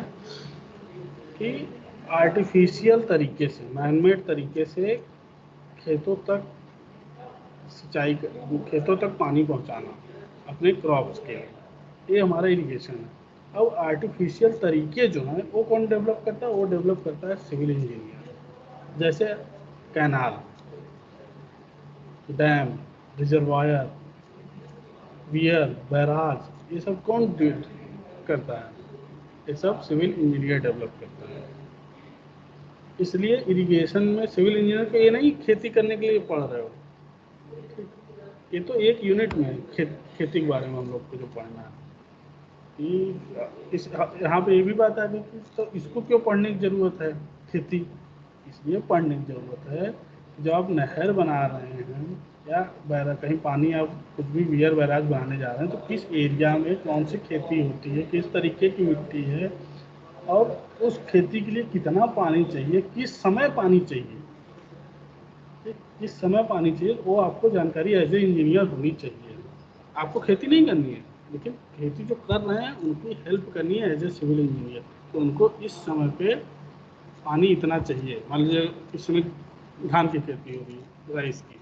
कि आर्टिफिशियल तरीके से, मैनमेड तरीके से खेतों तक सिंचाई खेतों तक पानी पहुंचाना अपने क्रॉप्स के लिए, ये हमारा इरिगेशन है। अब आर्टिफिशियल तरीके जो हैं वो कौन डेवलप करता है, वो डेवलप करता है सिविल इंजीनियर। जैसे canal, dam, reservoir, wear, barrage, ये सब कौन करता है, ये सब सिविल इंजीनियर डेवलप करता है। इसलिए इरिगेशन में सिविल इंजीनियर को ये नहीं खेती करने के लिए पढ़ रहे हो, ये तो एक यूनिट में है खेती के बारे में हम लोग को जो पढ़ना है कि इस यहाँ पे ये भी बात आ गई कि तो इसको क्यों पढ़ने की ज़रूरत है, खेती इसलिए पढ़ने की ज़रूरत है कि जब आप नहर बना रहे हैं या कहीं पानी आप कुछ भी वियर बैराज बनाने जा रहे हैं तो किस एरिया में कौन सी खेती होती है, किस तरीके की मिट्टी है और उस खेती के लिए कितना पानी चाहिए, किस समय पानी चाहिए, किस समय पानी चाहिए, वो आपको जानकारी एज ए इंजीनियर होनी चाहिए। आपको खेती नहीं करनी है लेकिन खेती जो कर रहे हैं उनकी हेल्प करनी है एज ए सिविल इंजीनियर, तो उनको इस समय पे पानी इतना चाहिए। मान लीजिए इस समय धान की खेती हो रही है, राइस की,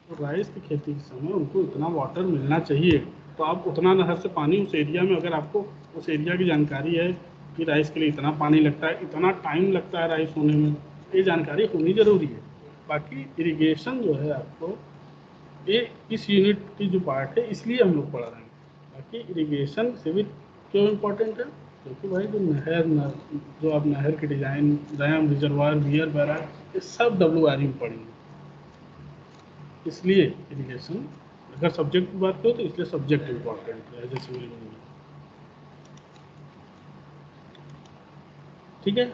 तो राइस की खेती के समय उनको इतना वाटर मिलना चाहिए, तो आप उतना नहर से पानी उस एरिया में, अगर आपको उस एरिया की जानकारी है कि राइस के लिए इतना पानी लगता है, इतना टाइम लगता है राइस होने में, ये जानकारी होनी ज़रूरी है। बाकी इरिगेशन जो है आपको ये इस यूनिट की जो पार्ट है इसलिए हम लोग पढ़ रहे हैं। बाकी इरिगेशन सिविल क्यों इम्पोर्टेंट है, क्योंकि भाई जो जो आप नहर के design, dam, reservoir, wear, barrage, ये सब WRE में पढ़ेंगे। इसलिए इरिगेशन अगर सब्जेक्ट की बात करो तो इसलिए सब्जेक्ट इम्पोर्टेंट है एज ए सिविल इंजीनियर, ठीक है।